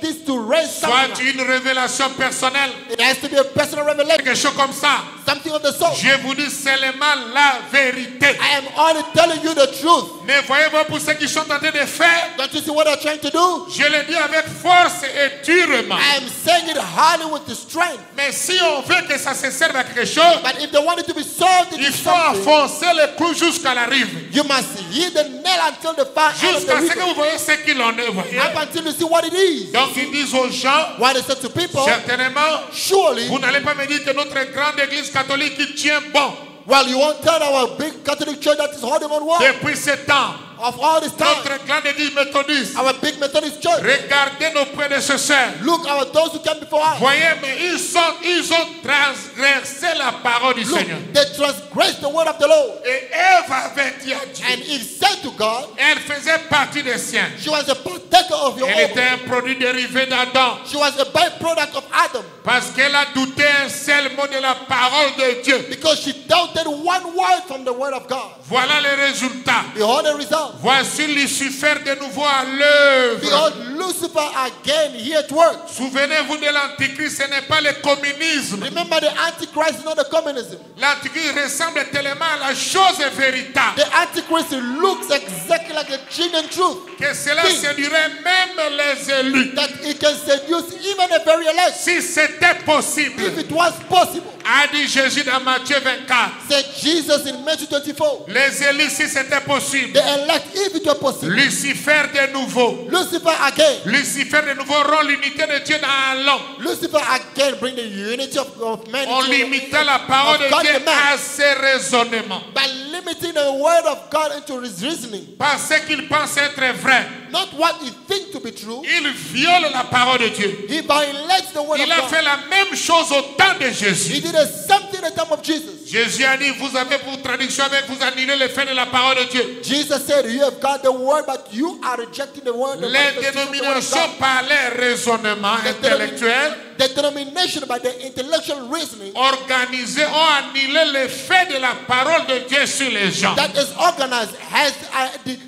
this to raise Soit something. une révélation personnelle, It has to be a personal revelation. quelque chose comme ça. Something of the soul. Je vous dis seulement la vérité. I am only telling you the truth. Mais voyez-vous pour ceux qui sont en train de faire, Don't you see what I'm trying to do? je le dis avec force et durement. I am saying it hardly with the strength. Mais si on veut que ça se serve à quelque chose, But if they want it to be solved into il faut something, enfoncer le clou jusqu'à la rive. you must hit the nail until the far end of the Jusqu'à ce que river. vous voyez ce qu'il en est, voyez. Up until you see what it is. Donc ils disent aux gens, Why they said to people, certainement, surely, vous n'allez pas me dire que notre grande église catholique qui tient bon well, you won't tell our big Catholic church that is holding on word depuis ce temps. of all this time. notre grande église méthodiste. Our big Methodist church. Regardez nos prédécesseurs. Look at those who came before us. Voyez, mais ils ont transgressé la parole du Look, Seigneur. they transgressed the word of the Lord. Et Ève avait dit à Dieu, And Eve said to God, elle faisait partie des siens. she was a partaker of your Elle était own. un produit dérivé d'Adam. She was a byproduct of Adam. Parce qu'elle a douté un seul mot de la parole de Dieu. Because she doubted one word from the word of God. Voilà les résultats. Behold the result. Voici Lucifer de nouveau à l'œuvre. Behold Lucifer again here at work. Souvenez-vous de l'Antichrist, ce n'est pas le communisme. Remember, the Antichrist is not the communism. L'Antichrist ressemble tellement à la chose véritable. The Antichrist looks exactly like the genuine truth. Que cela séduirait même les élus. That it can seduce even a very elect. Si c'était possible, If it was possible, a dit Jésus dans Matthieu 24. said Jesus in Matthew 24. Les élus, si c'était possible. The elect, if it were possible. Lucifer de nouveau. Lucifer again. Lucifer de nouveau rend l'unité de Dieu dans l'homme. Lucifer again bring the unity of man On limitait la parole de Dieu à ses raisonnements. by limiting the word of God into his reasoning. Parce qu'il pense être vrai. Not what he thinks to be true. Il viole la parole de Dieu. He violates the word Il of a God. fait la même chose au temps de He Jésus. did the same thing at the time of Jesus. Jésus a dit, vous avez pour traduction avec vous annulez l'effet de la parole de Dieu. Jesus said, you have got the word, but you are rejecting the word. The Les manifestation of the word of dénominations God. parlaient raisonnement intellectuel. The denomination by the intellectual reasoning Organisés ont annulé l'effet de la parole de Dieu sur les gens. that is organized has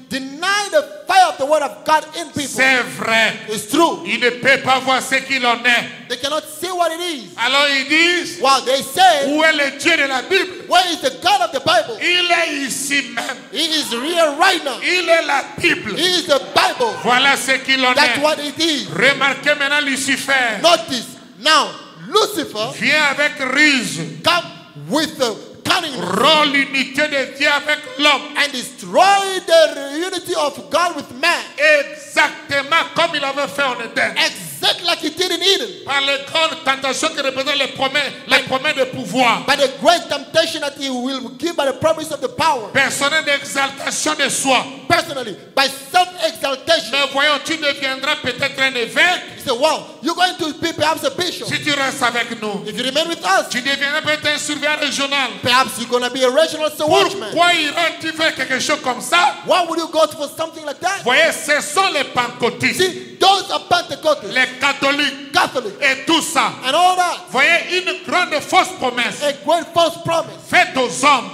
denied the fire of the word of God in people. C'est vrai. It's true. Ils ne peuvent pas voir ce qu'il en est. They cannot see what it is. Alors ils disent, While they say, où est le Dieu de la Bible? where is the God of the Bible? Il est ici même. He is real right now. Il est la Bible. He is the Bible. Voilà ce qu'il en That's est. what it is. Remarquez maintenant Lucifer Notice now, Lucifer vient avec ruse, come with the cunning rend l'unité de Dieu avec l'homme. and destroy the unity of God with man. Exactement comme il avait fait en Éden. Exactly like he did in Eden. Par les grandes tentations qui représentent les promesses de pouvoir. By the great temptation that he will give by the promise of the power. Personnel d'exaltation de soi. Personally, by self-exaltation. Mais voyons, tu deviendras peut-être un évêque He said, wow, you're going to be perhaps a bishop. si tu restes avec nous. If you remain with us, Tu deviendras peut-être un surveillant régional. perhaps you're going to be a regional watchman. Pourquoi iras-tu faire quelque chose comme ça? Why would you go for something like that? Voyez, ce sont les pentecôtistes, See, those are Pentecostals, les catholiques Catholics, et tout ça. and all that. Voyez une grande fausse promesse A great false promise faite aux hommes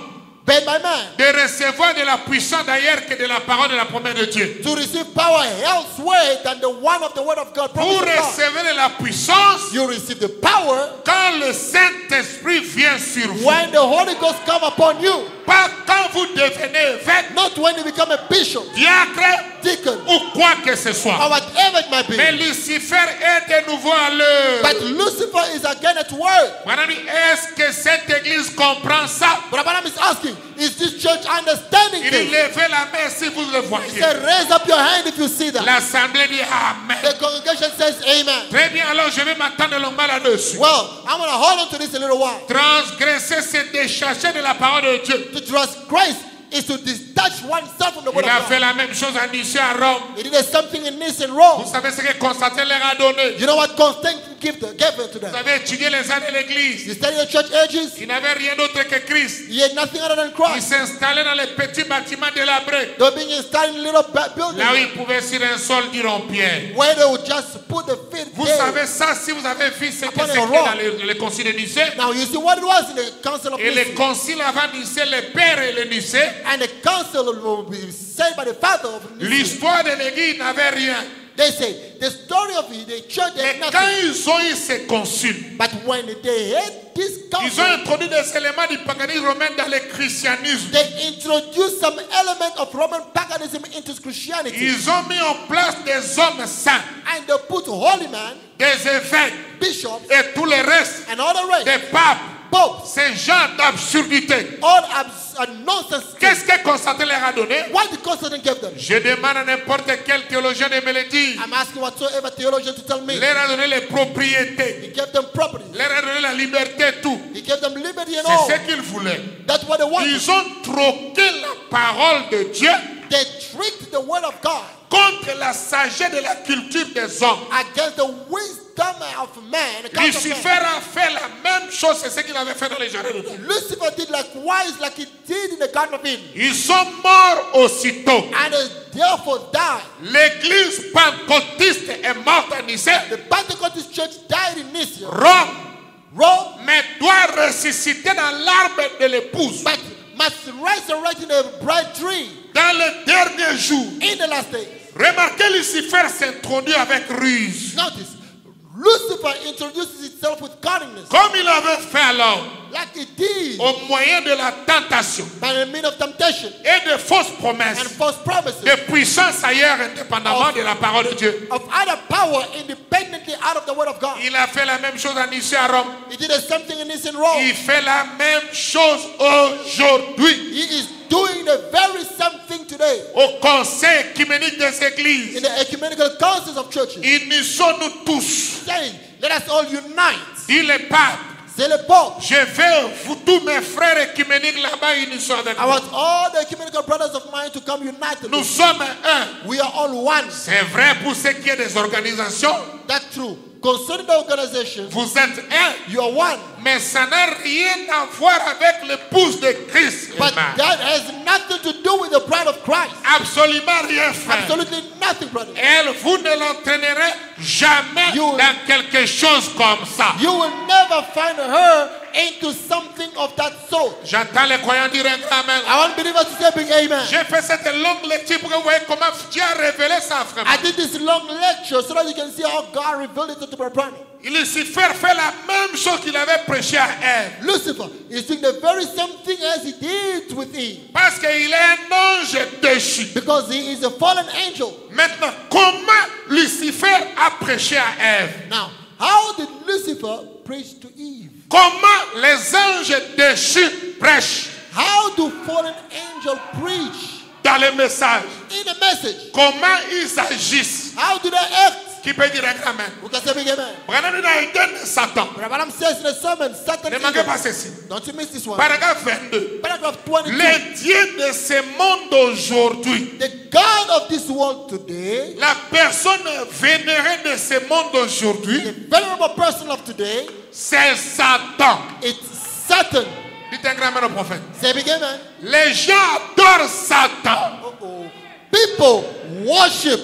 made by man de recevoir de la puissance d'ailleurs que de la parole de la promesse de Dieu. to receive power elsewhere than the one of the word of God. Pour promised of God. recevoir de la puissance, You receive the power quand le Saint-Esprit vient sur vous, when the Holy Ghost come upon you. pas quand vous devenez évêque, Not when you become a bishop, diacre deacon, ou quoi que ce soit. or whatever it might be. Mais Lucifer est de nouveau à l'œuvre. But Lucifer is again at work. Madame, est-ce que cette église comprend ça? But Abraham is asking, is this church understanding Il this? levait la main si vous le He voyez. said, raise up your hand if you see that. L'assemblée dit Amen. The congregation says, amen. Très bien, alors je vais m'attendre longuement là-dessus. Well, I'm going to hold on to this a little while. Transgresser, c'est décharger de la parole de Dieu. To trust Christ is to detach oneself from the word Il a of fait God. la même chose à Nice à Rome. He did something in Nice and Vous Rome. savez ce que Constantin leur a donné. You know what Constantine gave it to them? Vous avez étudié les années de l'église. You study the church ages, Il n'avait rien d'autre que Christ. he had nothing other than Il Christ. s'installait dans les petits bâtiments délabrés. They were being installed in little Là où buildings il pouvait sur un sol dire en pierre. where they would just put the feet Vous there. savez ça si vous avez vu ce que Upon a c'était rock. dans le concile de Nicée. Now you see what it was in the council of Et le Nicaea. concile avant Nicée, le père et le Nicée, And the council will be said by the father of Nicaea. l'histoire de l'église n'avait rien. They say the story of the church Mais is quand nothing. ils ont eu ce concile, But when they had this ils ont council, introduit des éléments du paganisme romain dans le christianisme. they introduced some element of Roman paganism into Christianity. Ils ont mis en place des hommes saints, And they put holy man, des évêques bishops, et tout le reste, and all the rest, des papes. popes, Ce genre d'absurdité. all nonsense. Qu'est-ce que Constantin leur a donné? What did Constantine give them? Je demande à n'importe quel théologien de me le dire. I'm asking whatsoever theologian to tell me. Il leur a donné les propriétés. He gave them property. Il leur a donné la liberté, tout. He gave them liberty and all. C'est ce qu'ils voulaient. That's what they wanted. Ils ont troqué la parole de Dieu They tricked the word of God contre la sagesse de la culture des hommes. against the wisdom of man. the counsel of Lucifer man. a fait la même chose, c'est ce qu'il avait fait dans les jardins d'Éden. Lucifer did likewise like he did in the Garden of Eden. Ils sont morts aussitôt. And they therefore died. L'église pentecôtiste est morte à Nicée. The Pentecostal church died in Nicaea. Rome, mais doit ressusciter dans l'arbre de l'épouse. But must resurrect in the bride tree Dans le dernier jour. in the last days. Remarquez, Lucifer s'introduit avec ruse. Notice, Lucifer introduces itself with cunningness, Comme il avait fait alors, like it did au moyen de la tentation by the means of temptation et de fausses and promesses, false promises de puissance ailleurs indépendamment de la parole de Dieu. of other power independently out of the word of God. Il a fait la même chose à Nicée à Rome. He did the same thing in this in Rome. Il fait la même chose aujourd'hui He is doing the very same thing today au conseil écuménique des in églises. the ecumenical councils of churches, Unissons-nous tous. saying, let us all unite. Dit le pape, C'est le Pope. je veux vous tous mes frères écuméniques là-bas unissons avec I moi. want all the ecumenical brothers of mine to come united. Nous sommes un. We are all one. C'est vrai pour ce qui est des organisations. That's true. Concerning the organization, Vous êtes un. you are one. Mais ça n'a rien à voir avec l'épouse de Christ. But Amen. that has nothing to do with the bride of Christ. Absolument rien, frère. Absolutely nothing, brother. Elle, vous ne l'entraînerez jamais You- dans quelque chose comme ça. You will never find her into something of that sort. J'entends les croyants dire un grand amen. I want believers to say big amen. J'ai fait cette longue lecture pour que vous voyez comment Dieu a révélé ça, frère. I did this long lecture so that you can see how God revealed it to Brother Branham. Lucifer fait la même chose qu'il avait prêché à Ève. Lucifer is doing the very same thing as he did with Eve. Parce qu'il est un ange déchu. Because he is a fallen angel. Maintenant, comment Lucifer a prêché à Ève? Now, how did Lucifer preach to Eve? Comment les anges déchus prêchent How do fallen angels preach dans les messages? in a message? Comment ils agissent? How do they act? Qui peut dire un grand amen? We can say big amen. Branham a été de Satan. Brother Branham says in the sermon, Satan Ne is manquez evil. pas ceci. Don't you miss this one. Paragraphe 22. Paragraph 22. Les dieux de ce monde aujourd'hui, The God of this world today, la personne vénérée de ce monde aujourd'hui, the venerable person of today, c'est Satan. it's Satan. Dites un grand amen au prophète. Say big amen. Les gens adorent Satan Uh-oh. People worship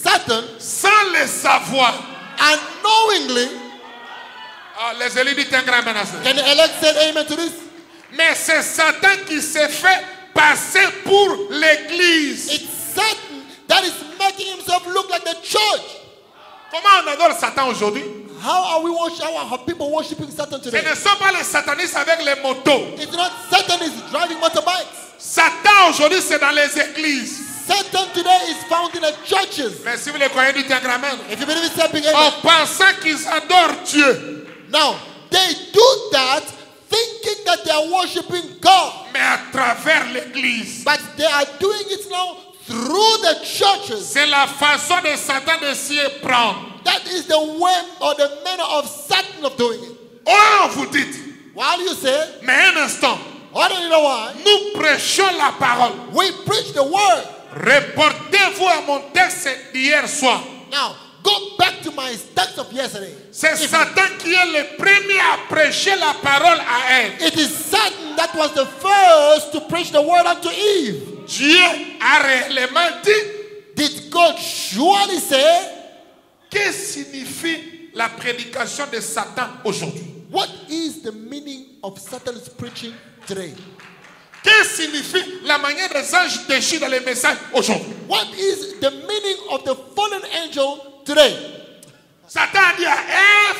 Satan sans le savoir. unknowingly. Ah, les élus disent un grand amen à ça. Can the elect say amen to this? Mais c'est Satan qui s'est fait passer pour l'église. It's Satan that is making himself look like the church. Comment on adore Satan aujourd'hui? How are people worshiping Satan Ce today? ne sont pas les satanistes avec les motos. It's not Satan is driving motorbikes. Satan aujourd'hui c'est dans les églises. Satan today is found in the churches. Mais si vous les croyez, dites un grand amen. If you believe it's big En amen. pensant qu'ils adorent Dieu. Now, they do that thinking that they are worshiping God. Mais à travers l'église. But they are doing it now through the churches. C'est la façon de Satan de s'y prendre. That is the way or the manner of Satan of doing it. Oh, vous dites. While you say, Mais un instant. I don't know why, Nous prêchons la parole. we preach the word. Reportez-vous à mon texte d'hier soir. Now, go back to my text of yesterday. C'est Satan qui est le premier à prêcher la parole à Ève. It is Satan that was the first to preach the word unto Eve. Dieu a réellement dit Did God surely say, que signifie la prédication de Satan aujourd'hui. what is the meaning of Satan's preaching today? Que signifie la manière des anges déchus dans les messages aujourd'hui. What is the meaning of the fallen angel today? Satan a dit à Ève,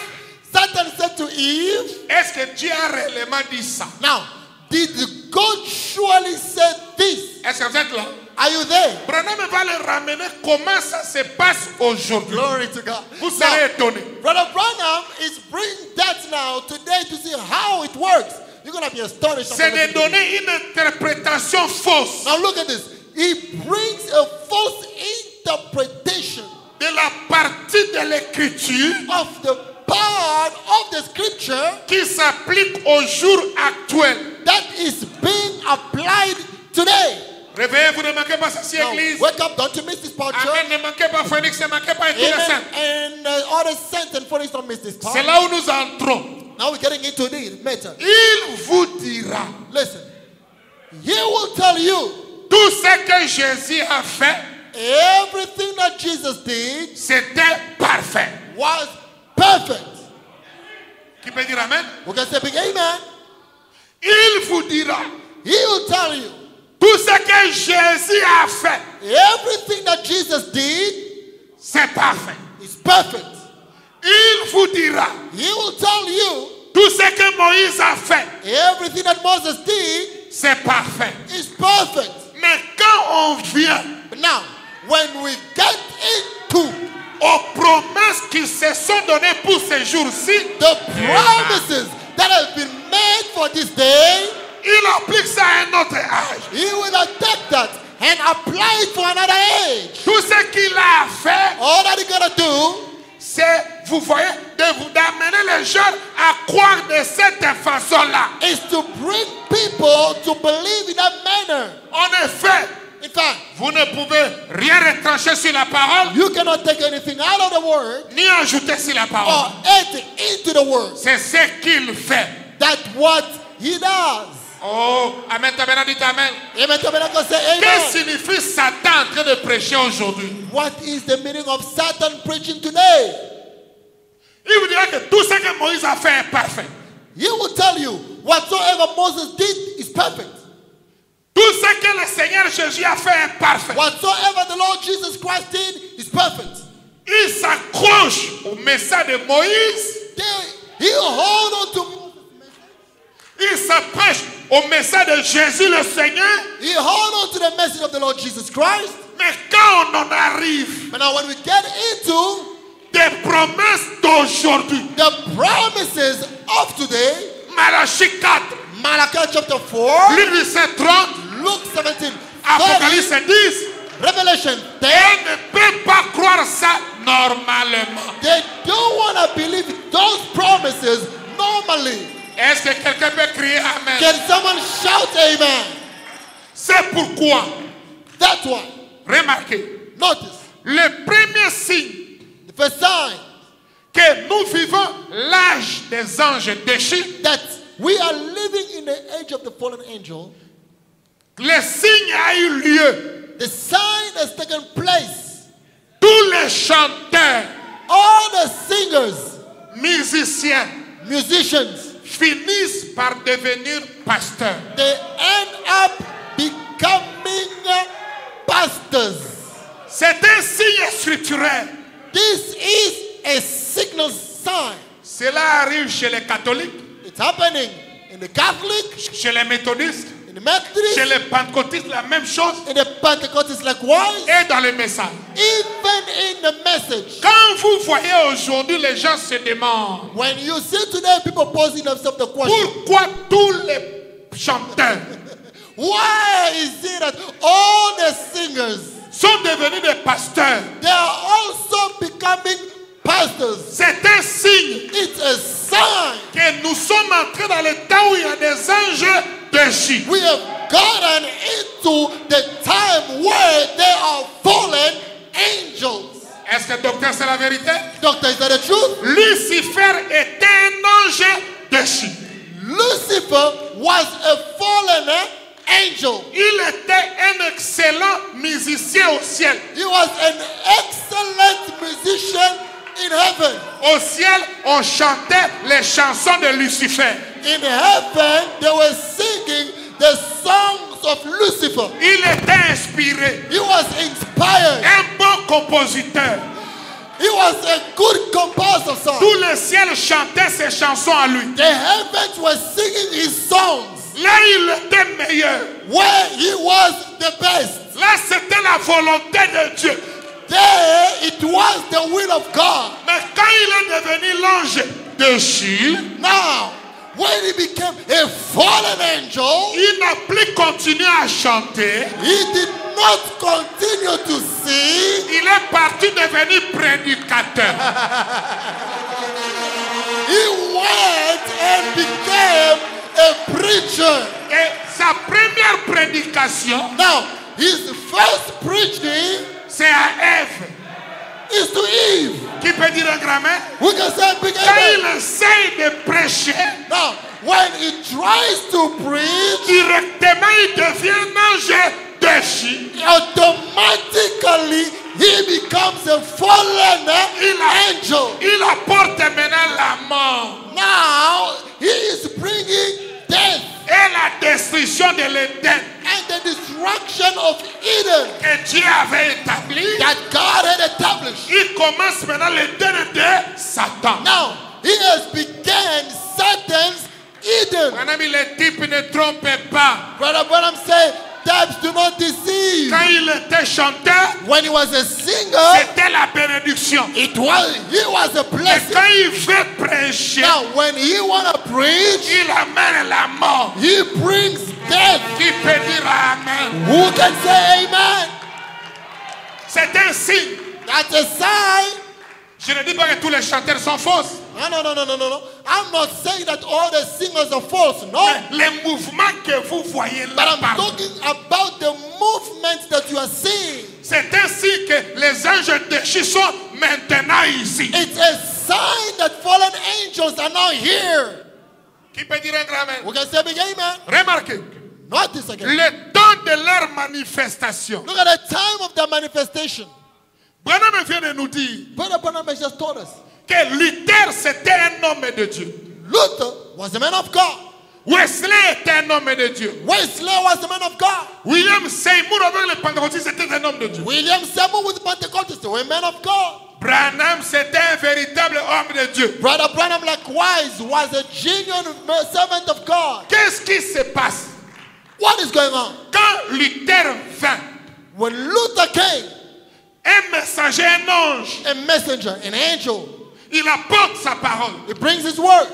Satan said to Eve, est-ce que Dieu a réellement dit ça? now, did God surely say this? Est-ce que vous êtes là? Are you there? Branham va le ramener comment ça se passe aujourd'hui. Glory to God. Vous serez étonnés. Brother Branham is bringing that now today to see how it works. You're going to be astonished. C'est de donner une interprétation fausse Now look at this. He brings a false interpretation de la partie de l'écriture of the part of the scripture qui s'applique au jour actuel. that is being applied today. Réveillez-vous, ne manquez pas ceci, Now, église. wake up, don't you miss this part, church. Amen, ne manquez pas Phoenix, ne manquez pas tous les saints. Amen. And all the saints and foreigners don't miss this part. C'est là où nous entrons. Now we're getting into the matter. Il vous dira Listen, he will tell you tout ce que Jésus a fait, everything that Jesus did c'était parfait. was perfect. Qui peut dire amen? We can say big amen. Il vous dira He will tell you tout ce que Jésus a fait, everything that Jesus did c'est parfait. is perfect. Il vous dira He will tell you tout ce que Moïse a fait, everything that Moses did c'est parfait. is perfect. Mais quand on vient But now, when we get into aux promesses qui se sont données pour ces jours-ci, the promises that have been made for this day, il applique ça à un autre âge. he will take that and apply it for another age. Tout ce qu'il a fait, All that he's gonna do c'est, vous voyez, d'amener les jeunes à croire de cette façon-là. is to bring people to believe in that manner. En effet, In fact, vous ne pouvez rien retrancher sur la parole, you cannot take anything out of the word ni ajouter sur la or parole. add into the word. C'est ce qu'il fait. That's what he does. Oh, amen, amen, dites amen. Amen. Tabernacle say Que amen. signifie Satan en train de prêcher aujourd'hui? What is the meaning of Satan preaching today? Il vous dira que tout ce que Moïse a fait est parfait. He will tell you whatsoever Moses did is perfect. Tout ce que le Seigneur Jésus a fait est parfait. Whatsoever the Lord Jesus Christ did is perfect. Il s'accroche au message de Moïse. He'll hold on to Il s'accroche au message de Jésus le Seigneur. He'll hold on to the message of the Lord Jesus Christ. Mais quand on en arrive But now when we get into des promesses d'aujourd'hui, the promises of today, Malachie 4, Malachi chapter 4, Luc 17, 30, Luke 17, Apocalypse 30, 10, Revelation 10, elle ne peut pas croire ça normalement. they don't want to believe those promises normally. Est-ce que quelqu'un peut crier Amen? Can someone shout amen? C'est pourquoi, That's why. remarquez, Notice, le premier signe the first sign que nous vivons l'âge des anges déchus, that we are living in the age of the fallen angel, le signe a eu lieu. the sign has taken place. Tous les chanteurs, All the singers, musiciens, musicians, finissent par devenir pasteurs. they end up becoming pastors. C'est un signe structurel. This is a signal sign. Cela arrive chez les catholiques, It's happening in the Catholic, chez les méthodistes, in the Methodist, chez les pentecôtistes, la même chose, in the Pentecostals likewise, et dans les messages. even in the message. Quand vous voyez aujourd'hui, les gens se demandent When you see today people posing themselves the question, pourquoi tous les chanteurs why is it that all the singers, sont devenus des pasteurs. they are also becoming pastors? C'est un signe It's a sign. que nous sommes entrés dans le temps où il y a des anges déchus. We have gotten into the time where they are fallen angels. Est-ce que docteur c'est la vérité? Doctor, is that the truth? Lucifer était un ange déchu. Lucifer was a fallen angel. Il était un excellent musicien au ciel. He was an excellent musician in heaven. Au ciel, on chantait les chansons de Lucifer. In heaven, they were singing the songs of Lucifer. Il était inspiré. He was inspired. Un bon compositeur. He was a good composer. Son. Tout le ciel chantait ses chansons à lui. The heavens were singing his songs. Là, il était meilleur. Where he was the best. Là, c'était la volonté de Dieu. There it was the will of God. Mais quand il est devenu l'ange déchu, Now, when he became a fallen angel, il n'a plus continué à chanter. he did not continue to sing. Il est parti devenir prédicateur. He went and became a preacher. Et sa première prédication, Now, his first preaching c'est à Ève. is to Eve. Qui peut dire un grand amen? We can say a big Quand amen. il essaye de prêcher, Now, when he tries to preach, directement il devient un ange déchu. automatically he becomes a fallen angel. Il apporte maintenant la mort Now, he is bringing death et la destruction de l'Éden and the destruction of Eden que Dieu avait établi. that God had established. Il commence maintenant l'Éden de Satan. Now, he has begun Satan's Eden. Mon ami, le type ne trompe pas. Brother Branham said, types do not deceive. Quand il était chanteur, When he was a singer, c'était la bénédiction. he was a Mais blessing. quand il veut prêcher, Now, when he wanna preach, il amène la mort. he brings death. Qui peut dire amen? Who can say amen? C'est un signe. That's a sign. Je ne dis pas que tous les chanteurs sont fausses. No. I'm not saying that all the singers are false. No. Mais les mouvements que vous voyez But là, I'm talking about the movements that you are seeing. c'est ainsi que les anges déchus sont maintenant ici. It's a sign that fallen angels are now here. Qui peut dire un grand amen? We can say big amen. Remarquez, Notice again. le temps de leur manifestation. Look at the time of their manifestation. Branham vient de nous dire Brother Branham has just told us. que Luther c'était un homme de Dieu. Luther was a man of God. Wesley était un homme de Dieu. Wesley was a man of God. William Seymour avec les Pentecôtistes c'était un homme de Dieu. William Seymour with Pentecostals were a man of God. Branham c'était un véritable homme de Dieu. Brother Branham likewise was a genuine servant of God. Qu'est-ce qui se passe What is going on? quand Luther vint? When Luther came, Un messager, un ange, a messenger, an angel, il apporte sa parole. he brings his word.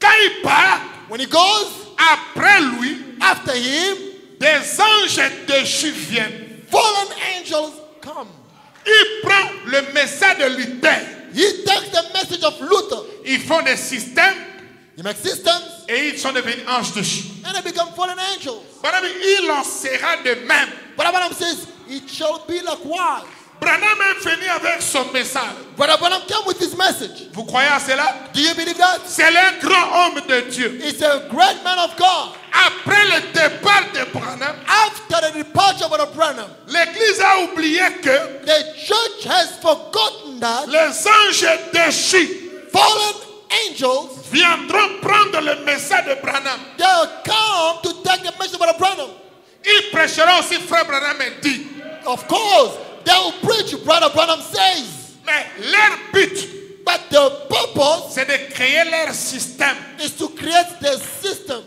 Quand il part, When he goes, après lui, after him, des anges déchus viennent. fallen angels come. Il prend le message de Luther. He takes the message of Luther. Ils font des systèmes He makes systems, et ils sont devenus anges déchus. and they become fallen angels. Madame, il en sera de même. Brother Branham says, it shall be likewise. Branham est venu avec son message. Brother Branham came with his message. Vous croyez à cela? Do you believe that? C'est un grand homme de Dieu. He's a great man of God. Après le départ de Branham, After the departure of Brother Branham, l'Église a oublié que the church has forgotten that les anges déchus fallen angels, viendront prendre le message de Branham. they'll come to take the message of Brother Branham. Ils prêcheront aussi, frère Branham dit. Of course, they will preach, Brother Branham says. Mais leur but, But the purpose c'est de créer leur système, is to create the system,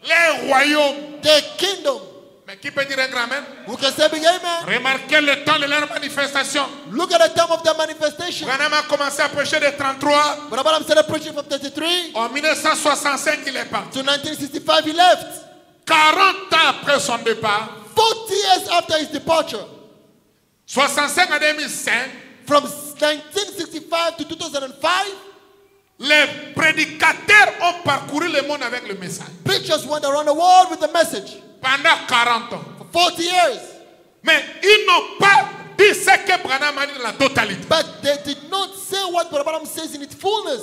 leur royaume. the kingdom. Mais qui peut dire un grand amen? Who can say big amen? Remarquez le temps de leur manifestation. Look at the time of their manifestation. Branham a commencé à prêcher de 33. Brother Branham started preaching from 33 En 1965, il est parti. to 1965 he left. 40 ans après son départ, 40 years after his departure, 65 à 2005, from 1965 to 2005, les prédicateurs ont parcouru le monde avec le message. preachers went around the world with the message Pendant 40 ans. for 40 years. Mais ils n'ont pas dit ce que Branham a dit dans la totalité. But they did not say what Brother Branham says in its fullness.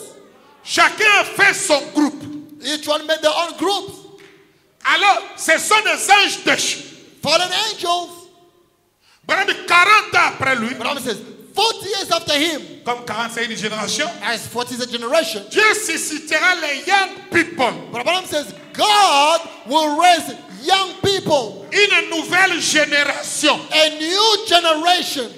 Chacun a fait son groupe. Each one made their own groups. Alors, ce sont des anges déchus. Fallen angels. Branham, 40 ans après lui, Branham says, 40 years after him, comme 40 c'est une génération, as 40 is a generation, Dieu suscitera les young people. Brother Branham says, God will raise young people, Une nouvelle génération a new generation,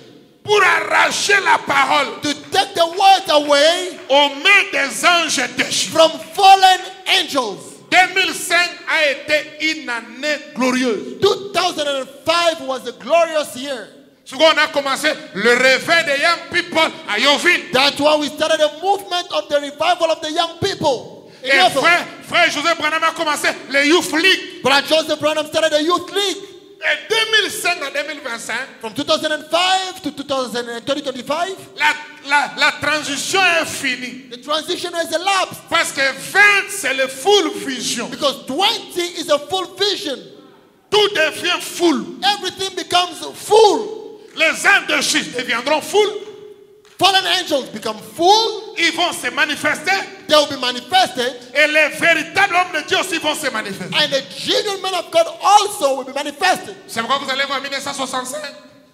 pour arracher la parole to take the word away aux mains des anges déchus. from fallen angels. 2005 a été une année glorieuse. 2005 was a glorious year. Ce qu'on a commencé le réveil des young people à Yoville. That's why we started a movement of the revival of the young people. In Et Yoville. frère Joseph Branham a commencé le Youth League. Brother Joseph Branham started a youth league. Et 2005 à 2025, From 2005 to 2025, la transition est finie. the transition has elapsed Parce que 20 c'est le full vision. because 20 is a full vision. Tout devient foule. Everything becomes full. Les anges de Chine deviendront foule. Fallen angels become full. Ils vont se manifester. They will be manifested. Et les véritables hommes de Dieu aussi vont se manifester. And the genuine men of God also will be manifested. C'est pourquoi vous allez voir en 1965.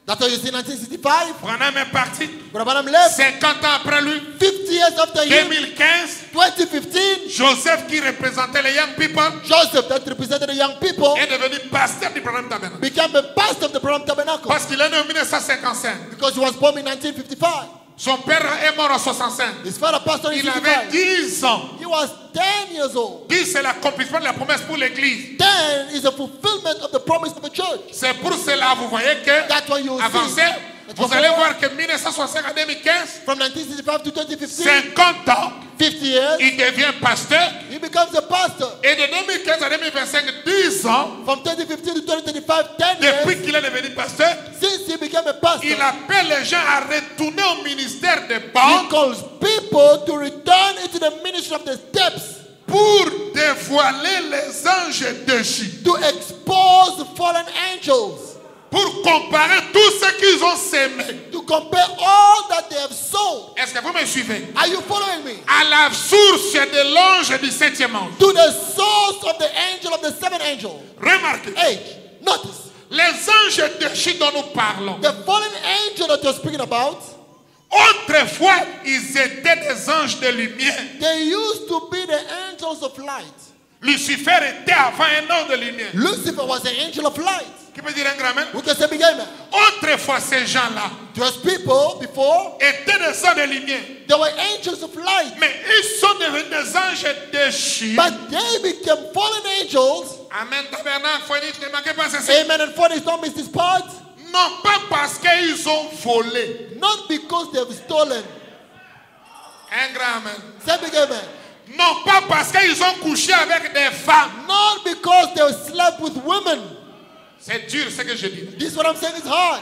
That's why you see 1965. Branham est parti. Branham left. 50 ans après lui. 50 years after him. 2015. 2015. Joseph qui représentait les young people. Joseph, that represented the young people, Est devenu pasteur du Branham Tabernacle. became a pastor of the Branham Tabernacle. Parce qu'il est né en 1955. Because he was born in 1955. Son père est mort en 65. His father passed away in Il avait 55. 10 ans. He was 10 years old. 10, c'est l'accomplissement de la promesse pour l'église. 10 is a fulfillment of the promise of the church. C'est pour cela, vous voyez que, That's why you avancez, see. vous allez voir que 1965 à 2015, From 1965 to 2015, 50 ans, 50 years, il devient pasteur. he becomes a pastor. Et de 2015 à 2025, 10 ans, From 2015 to 2025, 10 depuis years, qu'il est devenu pasteur, since he became a pastor, il appelle les gens à retourner au ministère de he banque calls people to return into the ministry of the steps pour dévoiler les anges déchus. to expose fallen angels, Pour comparer tout ce qu'ils ont sémé. to compare all that they have sown. Est-ce que vous me suivez? Are you following me? À la source de l'ange du 7e ange. To the source of the angel of the seventh angel. Remarquez, Age. Notice. les anges déchus dont nous parlons, The fallen angel that you're speaking about, autrefois, ils étaient des anges de lumière. they used to be the angels of light. Lucifer était avant un ange de lumière. Lucifer was an angel of light. Qui peut dire un grand amen? We can say big amen. Autrefois, ces gens-là Those people before, étaient des anges de lumière. they were angels of light. Mais ils sont devenus des anges déchus. But they became fallen angels. Amen, tabernacle, faut dire, ne manquez pas ceci. Amen. And for this, don't miss this part. Non pas parce qu'ils ont volé. Not because they have stolen. Un grand amen. Say big amen. Non pas parce qu'ils ont couché avec des femmes. Not because they slept with women. C'est dur ce que je dis. This what I'm saying is hard.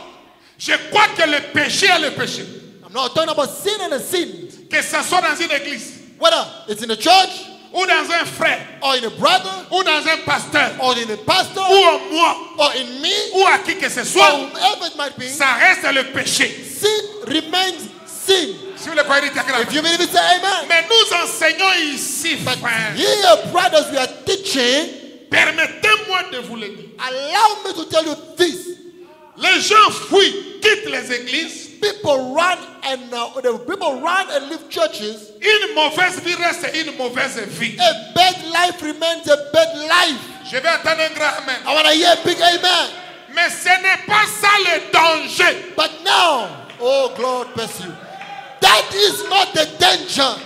Je crois que le péché est le péché. I'm not talking about sin and a sin. Que ce soit dans une église, Whether it's in a church, ou dans un frère, or in a brother, ou dans un pasteur, or in a pastor, ou en moi, or in me, ou à qui que ce or soit, whoever it might be, ça reste le péché. sin remains sin. Si vous le croyez, dites amen. If you believe it, say amen. Mais nous enseignons ici, But frère. here, brothers, we are teaching. Permettez-moi de vous le dire. Allow me to tell you this. Les gens fuient, quittent les églises. People run and leave churches. Une mauvaise vie reste une mauvaise vie. A bad life remains a bad life. Je vais entendre un grand amen. I want to hear a big amen. Mais ce n'est pas ça le danger. But now, oh, God bless you. That is not the danger.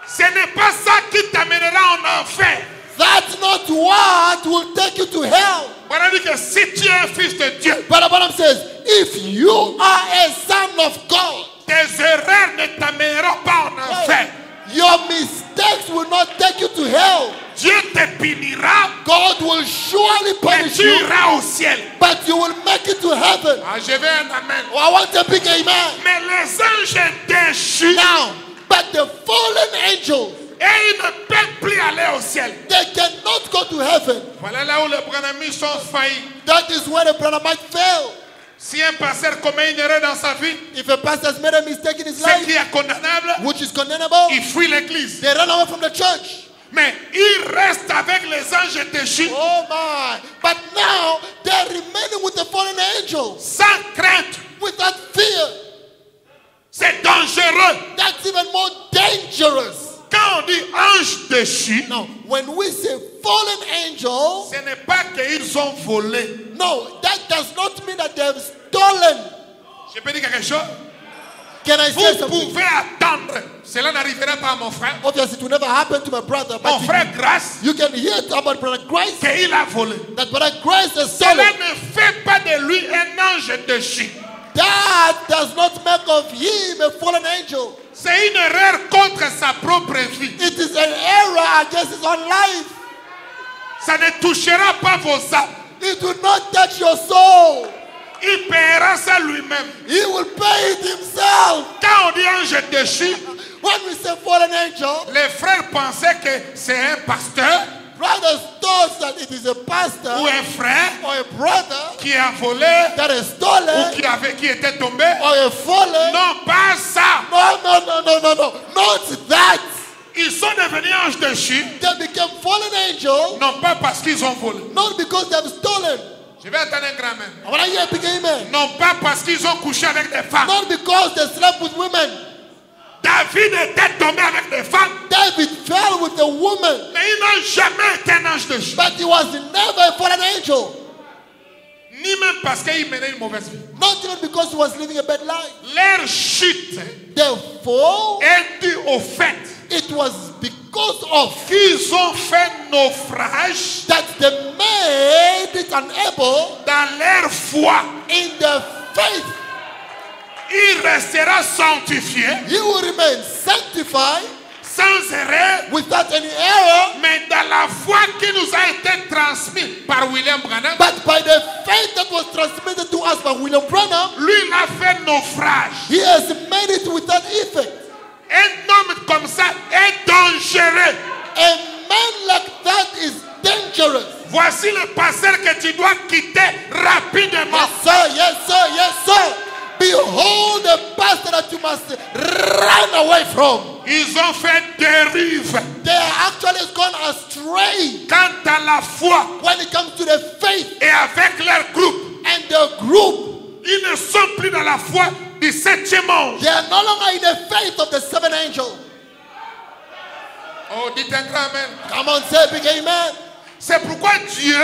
Ce n'est pas ça qui t'amènera en enfer. That's not what will take you to hell. Voilà dit que si tu es un fils de Dieu, But Abraham says, if you are a son of God, tes erreurs ne t'amèneront pas en enfer. your mistakes will not take you to hell. Dieu te punira, God will surely mais punish tu you, iras au ciel. but you will make it to heaven. Ah, je vais un amen. Oh, I want a big amen. Mais les anges déchus, Now, but the fallen angels, et ils ne peuvent plus aller au ciel. they cannot go to heaven. Voilà là où les Branhamites sont faillis. That is where the brother might fail. Si un pasteur commet une erreur dans sa vie, If a pastor has made a mistake in his ce life, qui est condamnable, which is condemnable, il fuit l'église. they run away from the church. Mais il reste avec les anges déchus, Oh my. But now they're remaining with the fallen angels sans crainte. without fear. C'est dangereux. That's even more dangerous. Quand on dit ange déchu, Now, when we say fallen angels, ce n'est pas qu'ils ont volé. no, that does not mean that they have stolen. Je peux dire quelque chose? Can I say Vous something? pouvez attendre. Cela n'arrivera pas à mon frère. Obviously, it will never happen to my brother, Mon but frère Grâce, you can hear it about Brother Christ, qu'il a volé. that Brother Christ has Cela stolen. ne fait pas de lui un ange déchu. That does not make of him a fallen angel. C'est une erreur contre sa propre vie. It is an error against his own life. Ça ne touchera pas vos âmes. It will not touch your soul. Il paiera ça lui-même. He will pay it himself. Quand on dit ange déchu, When we say fallen angel, les frères pensaient que c'est un pasteur brothers thought that it is a pastor ou un frère or a brother qui a volé that is ou stolen qui était tombé. or a fallen. Non, pas ça. No. Not that. Ils sont devenus anges déchus, They became fallen angels, non pas parce qu'ils ont volé. not because they have stolen. Je vais attendre un grand amen. I want to hear a big amen. Non pas parce qu'ils ont couché avec des femmes. Not because they slept with women. David était tombé avec des femmes, David fell with a woman, mais ils n'ont jamais été un ange déchu. but he was never a fallen angel. Ni même parce qu'il menait une mauvaise vie. Not even because he was living a bad life. Leur chute Therefore, est due au fait it was because of qu'ils ont fait naufrage that they made it unable dans leur foi. in their faith. Il restera sanctifié, He will remain sanctified sans erreur, without any error, mais dans la foi qui nous a été transmise par William Branham, but by the faith that was transmitted to us by William Branham, lui il a fait naufrage. he has made it without effect. Un homme comme ça est dangereux. A man like that is dangerous. Voici le pasteur que tu dois quitter rapidement. Yes, sir. Behold the pastor that you must run away from. Ils ont fait dérive. They are actually gone astray Quant à la foi when it comes to the faith et avec leur groupe, and the group. ils ne sont plus dans la foi du 7e ange. They are no longer in the faith of the seven angel. Oh, dites un grand amen. Come on, say a big amen. C'est pourquoi Dieu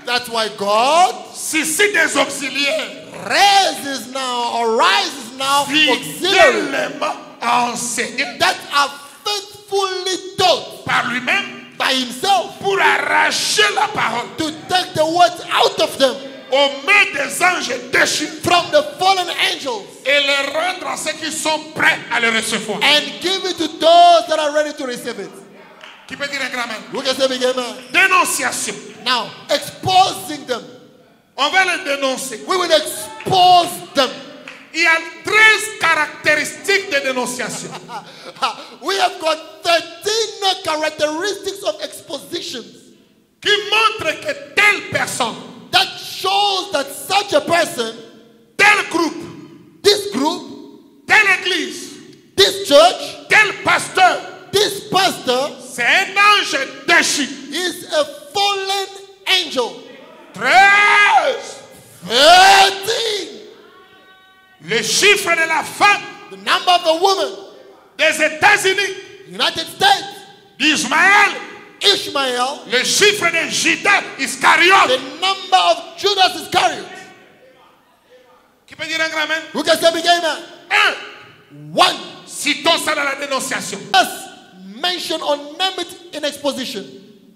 That's why God suscite des auxiliaires rises now auxiliaries fidèlement enseignés that are faithfully taught par lui-même by himself pour arracher la parole to take the words out of them aux mains des anges déchus from the fallen angels et les rendre à ceux qui sont prêts à le recevoir. and give it to those that are ready to receive it. Qui peut dire un grand amen? We can say big amen. Dénonciation. Now, exposing them. On va les dénoncer. We will expose them. Il y a 13 caractéristiques de dénonciation. We have got 13 characteristics of expositions Qui montrent que telle personne, that shows that such a person, tel groupe, this group, telle église, this church, tel pasteur, this pastor c'est un ange déchu. is a fallen angel. 13. 13. Le chiffre de la femme The number of the woman, des États-Unis, United States, d'Ismaël, Ishmael, le chiffre de Judas Iscariote. the number of Judas Iscariot. Qui peut dire un grand amen? Who can say big amen? 1. One. Citons ça dans la dénonciation. Just mention or name it in exposition.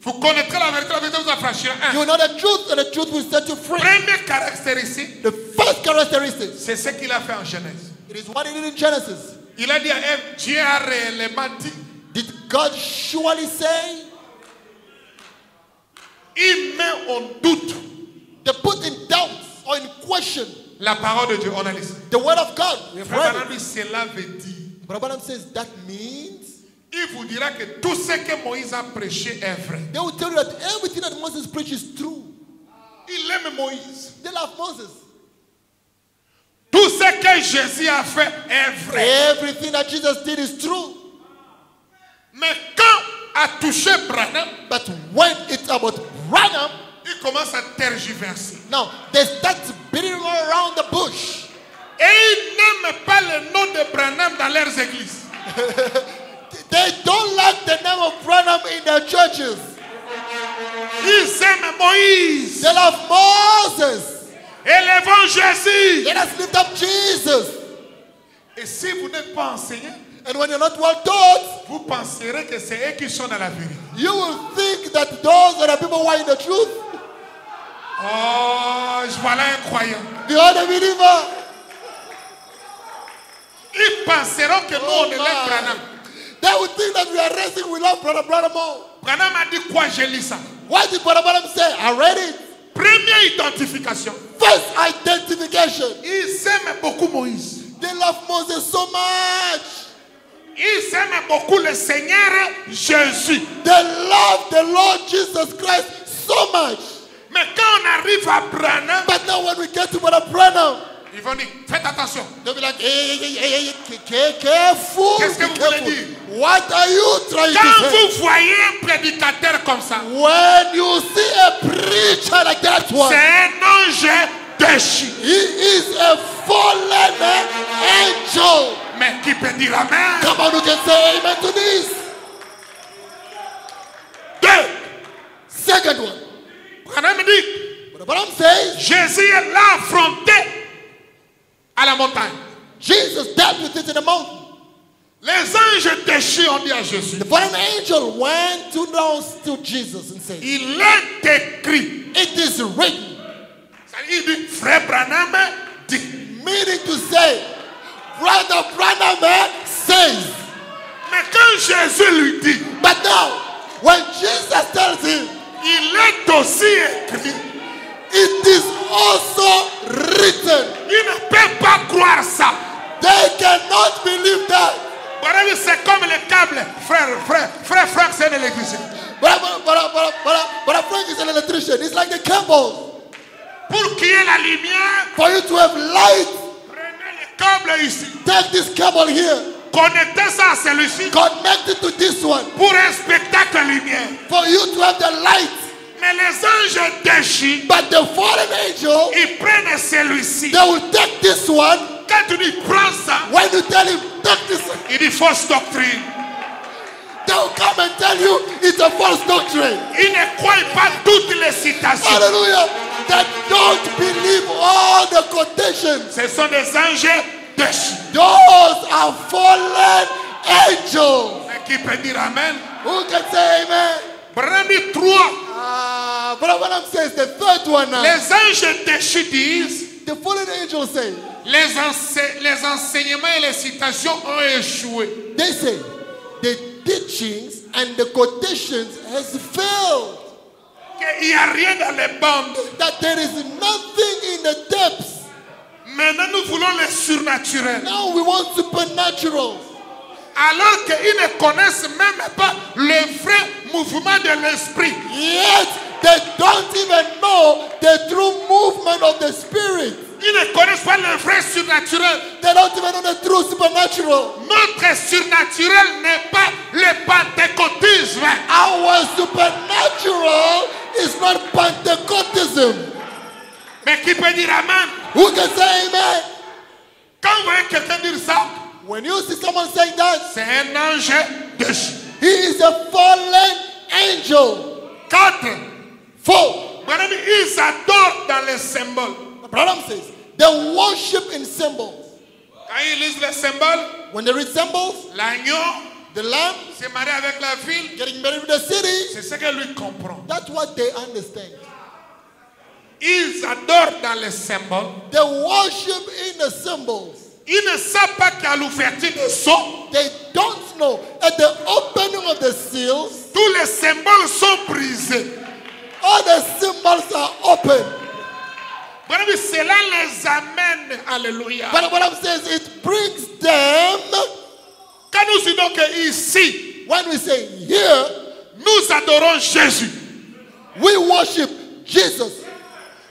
Vous connaîtrez la vérité vous affranchira. You 1. know the truth and the truth will set you free. Première caractéristique, The first characteristic, c'est ce qu'il a fait en Genèse. it is what he did in Genesis. Il a dit à Ève, Dieu a réellement dit, Did God surely say? il met en doute They put in doubt or in question la parole de Dieu. On a lu ça. the word of God. We have Frère read Branham dit, cela veut dire. it. Brother Branham says that means Il vous dira que tout ce que Moïse a prêché est vrai. they will tell you that everything that Moses preached is true. Il aime Moïse. They love Moses. Tout ce que Jésus a fait est vrai. Everything that Jesus did is true. Mais quand a touché Branham, But when it's about Branham, il commence à tergiverser. now they start beating around the bush. Et ils n'aiment pas le nom de Branham dans leurs églises. They don't like the name of Branham in their churches. Ils aiment Moïse. They love Moses. Élevons Jésus. Let us lift up Jesus. Et si vous n'êtes pas enseigné, And when you're not well taught, vous penserez que c'est eux qui sont dans la vérité. you will think that those are the people who are in the truth. Oh, voilà un croyant. The other believer. Ils penseront que nous, on élève my. Branham. They will think that we are racing with love, Brother Branham. Branham a dit quoi, je lis ça. What did Brother Branham say? I read it. Première identification. First identification. Ils aiment beaucoup Moïse. They love Moses so much. Ils aiment beaucoup le Seigneur Jésus. They love the Lord Jesus Christ so much. Mais quand on arrive à Branham, But now when we get to Brother Branham, ils vont dire, faites attention. they'll be like, hey, careful. Qu'est-ce que Be vous voulez careful. dire? What are you trying Quand to say? vous voyez un prédicateur comme ça, When you see a preacher like that one, c'est un ange déchu. he is a fallen angel. Mais qui peut dire Amen? Come on, you can say amen to this. Deux. Second one. Branham dit, Brother Branham says, Jésus l'a affronté à la montagne. Jesus dealt with it in the mountain. Les anges déchus ont dit à Jésus, The fallen angel went to Jesus and said, il est écrit. it is written, Il dit, frère Branham dit. meaning to say, Brother Branham says. Mais quand Jésus lui dit, But now, when Jesus tells him, il est aussi écrit, it is also written, il ne peut pas croire ça. they cannot believe that. Branham, c'est comme le câble. Frère Franck, c'est un électricien. But Frank is an electrician. It's like the cable. Pour qu'il y ait la lumière, For you to have light, prenez le câble ici. take this cable here, Connectez ça à celui-ci connect it to this one. pour un spectacle lumière. For you to have the light. Mais les anges déchus, But the fallen angel, ils prennent celui-ci. they will take this one. Quand tu dis prends ça, When you tell him, take this one, il dit fausse doctrine. they will come and tell you it's a false doctrine. Ils ne croient pas toutes les citations. Hallelujah. They don't believe all the quotations. Ce sont des anges déchus. Those are fallen angels. Mais qui peut dire Amen? Who can say amen? Branham dit 3. Brother Branham says the third one now. Les anges déchus disent, The fallen angels say, les enseignements et les citations ont échoué. they say, the teachings and the quotations has failed. Qu'il n'y a rien dans les bandes. That there is nothing in the depths. Maintenant, nous voulons le surnaturel. Now we want supernatural. Alors qu'ils ne connaissent même pas le vrai mouvement de l'esprit. Yet they don't even know the true movement of the Spirit. Ils ne connaissent pas le vrai surnaturel. They don't even know the true supernatural. Notre surnaturel n'est pas le pentecôtisme. Our supernatural is not Pentecostism. Mais qui peut dire Amen? Who can say amen? Quand vous voyez quelqu'un dire ça, When you see someone saying that, c'est un ange déchu. he is a fallen angel. 4. 4. Madame, ils adorent dans les symboles. Branham says, they worship in symbols. Quand ils lisent les symboles, When they read symbols, l'agneau the lamb se marie avec la ville, getting married with the city, c'est ce que lui comprend. that's what they understand. Ils adorent dans les symboles. They worship in the symbols. Ils ne savent pas qu'à l'ouverture des sceaux, They don't know. At the opening of the seals, tous les symboles sont brisés. all the symbols are open. Madame, cela les amène, alléluia. But what I'm saying is it brings them, Quand nous disons que ici, when we say here, nous adorons Jésus. we worship Jesus.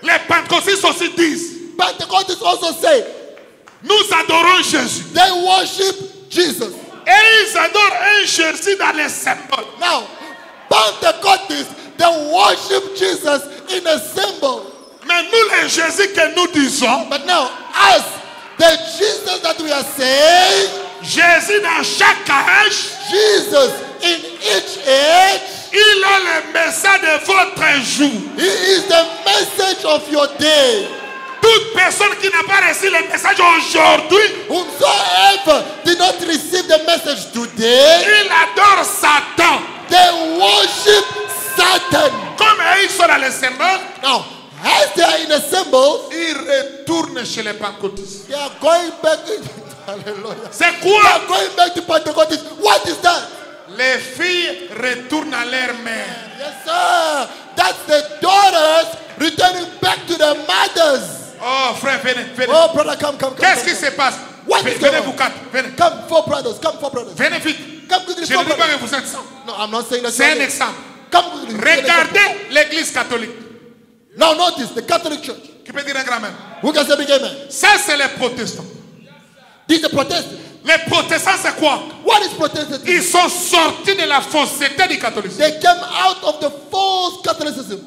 Les pentecôtistes aussi disent, Pentecostals also say nous adorons Jésus. they worship Jesus. Et ils adorent un Jésus dans les symboles. Now, Pentecostals, they worship Jesus in a symbol. Mais nous, les Jésus que nous disons, But now, as the Jesus that we are saying, Jésus dans chaque âge, Jesus in each age, il a le message de votre jour. he is the message of your day. Toute personne qui n'a pas reçu le message aujourd'hui, Whomsoever did not receive the message today, il adore Satan. they worship Satan. Comme ils sont dans les symboles, Now, as they are in the symbols, ils retournent chez les pentecôtistes. they are going back. Hallelujah. C'est They quoi? are going back to Pentecostals. What is that? Les filles retournent à leur mère. Yes, sir. That's the daughters returning back to their mothers. Oh, frère, venez, venez. Oh, brother, come. Qu'est-ce qui se passe? What is Venez going vous on? quatre, venez. Come, 4 brothers. Come, 4 brothers. Venez vite. Come quickly, Je 4 ne dis pas brothers. que vous êtes ça. No, I'm not saying that. C'est un exemple. Come quickly. Regardez l'église catholique. Now notice the Catholic Church. Qui peut dire un grand amen? Who can say big amen? Ça, c'est les protestants. These are Protestants. Les protestants, c'est quoi? What is Protestantism? Ils sont sortis de la fausseté du catholicisme. They came out of the false Catholicism.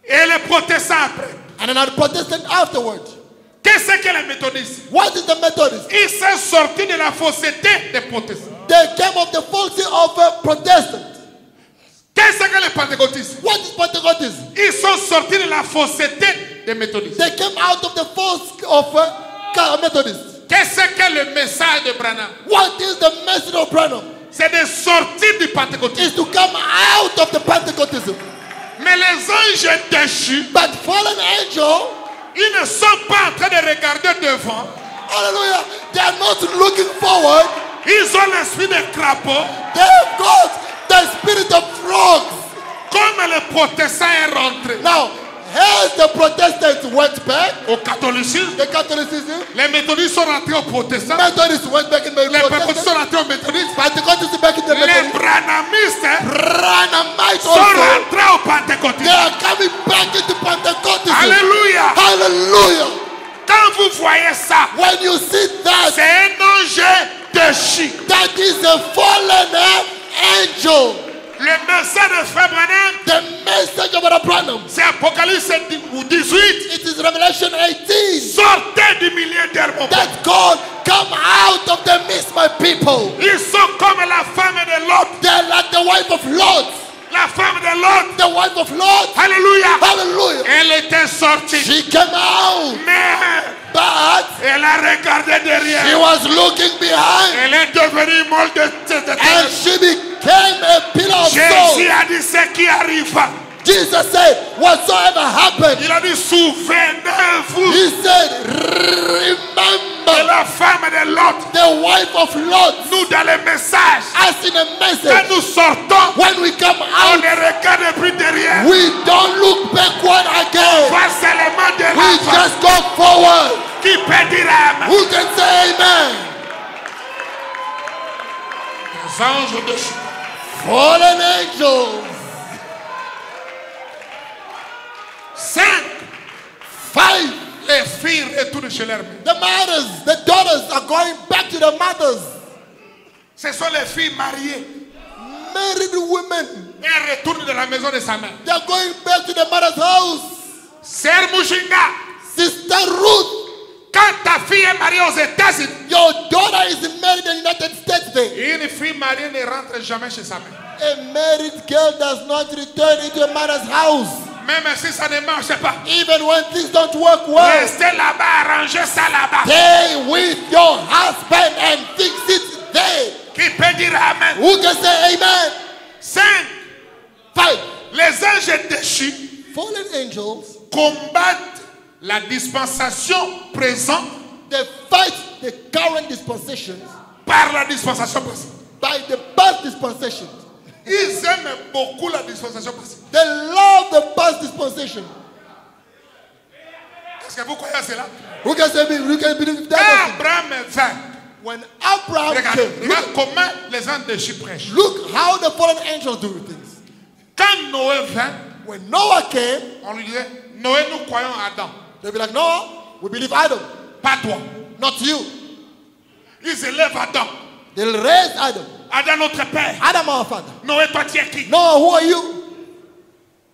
Et les protestants après. And then are Protestant afterwards. Qu'est-ce que les méthodistes? What is the Methodist? Ils sont sortis de la fausseté des protestants. They came of the falsity of Protestant. Qu'est-ce que les pentecôtistes? What is Pentecostalism? Ils sont sortis de la fausseté des méthodistes. They came out of the false of Methodists. Qu'est-ce que le message de Branham? What is the message of Branham? C'est de sortir du pentecôtisme. Is to come out of the Pentecostalism. Mais les anges déchus, But fallen angel, ils ne sont pas en train de regarder devant. hallelujah, they are not looking forward. Ils ont l'esprit de crapaud. They have got the spirit of frogs. Comme le protestant est rentré Now, as the Protestants went back, au catholicisme, the Catholicism, les méthodistes sont rentrés aux protestants, Methodists went back in the les pentecôtistes Protestants, sont rentrés aux méthodistes, Pentecostals back in the les Methodists, branhamistes Branhamites sont also, rentrés aux they pentecôtistes. are coming back into Pentecostalism. Alléluia. Hallelujah. Quand vous voyez ça, When you see that, c'est un ange déchu. that is a fallen angel. Le message de Frère Branham, The message of Abraham. c'est Apocalypse 18. It is Revelation 18. Sortez du milieu d'elle, mon peuple. That God come out of the midst, my people. Ils sont comme la femme de Lot. They are like the wife of Lot. La femme de Lot. The wife of Lot. Alléluia. Hallelujah. Elle était sortie. She came out, Mais but elle a regardé she derrière. was looking behind, Elle est devenue molle de and she became a pillar of Jésus salt. a dit ce qui arriva. Jesus said, whatsoever happened, Il a dit souvenez-vous he said, de remember la femme de Lot. the wife of Lot. Nous dans les messages, As in a quand message, nous sortons, when we come on out, ne regarde plus derrière. we don't look backward again. Voici seulement de We l'avant. just go forward. Qui peut dire amen? Who can say amen? Les anges de chute. Fallen angels. 5. 5. Les filles retournent chez leur mère. The mothers, the daughters are going back to the mothers. Ce sont les filles mariées. Married women, Elles retournent de la maison de sa mère. they are going back to the mother's house. Sœur Mouchinga, Sister Ruth, quand ta fille est mariée aux États-Unis, your daughter is married in the United States there. une fille mariée ne rentre jamais chez sa mère. A married girl does not return into a mother's house. Même si ça ne marche pas, Even when things don't work well, restez là-bas, arrangez ça là-bas. stay with your husband and fix it there. Qui peut dire amen? Who can say amen? 5. 5. Les anges déchus Fallen angels, combattent la dispensation présente they fight the current dispensation par la dispensation présente. by the past dispensation. Ils aiment beaucoup la dispensation présente. They love the past dispensation. Est-ce que vous croyez à cela? Who can say me? Who can believe Quand that? Abraham vint, When Abraham regarde came, comment les anges déchus prêchent. look how the fallen angels do things. Quand Noé vint, When Noah came, on lui disait, Noé, nous croyons à Adam, they'll be like, Noah, we believe Adam, pas toi. not you. Ils élèvent Adam. They'll raise Adam. Adam, notre père. Adam, our father. Noé, toi, tu es qui? Noah, who are you?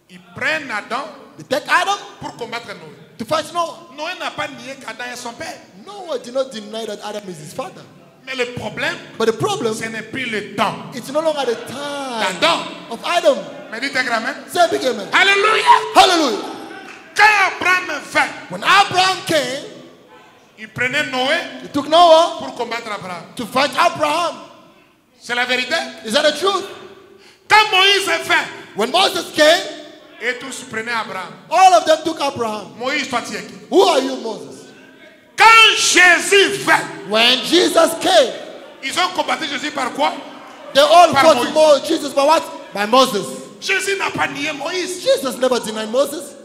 Ils prennent Adam They take Adam pour combattre Noé. to fight Noah. Noé n'a pas nié qu'Adam est son père. Noah did not deny that Adam is his father. Mais le problème, But the problem, ce n'est plus le temps it's no longer the time d'Adam. of Adam. Mais dites grand-mère. Say big amen. Alléluia. Hallelujah. Quand Abraham vint, When Abraham came, il prenait Noé he took Noah pour combattre Abraham. to fight Abraham. C'est la vérité. Is that the truth? Quand Moïse vint, When Moses came, et tous prenaient Abraham. all of them took Abraham. Moïse, toi, tu es qui? Who are you, Moses? Quand Jésus vint, When Jesus came, ils ont combattu Jésus par quoi? they all By fought Jesus by what? By Moses. Jésus n'a pas nié Moïse. Jesus never denied Moses.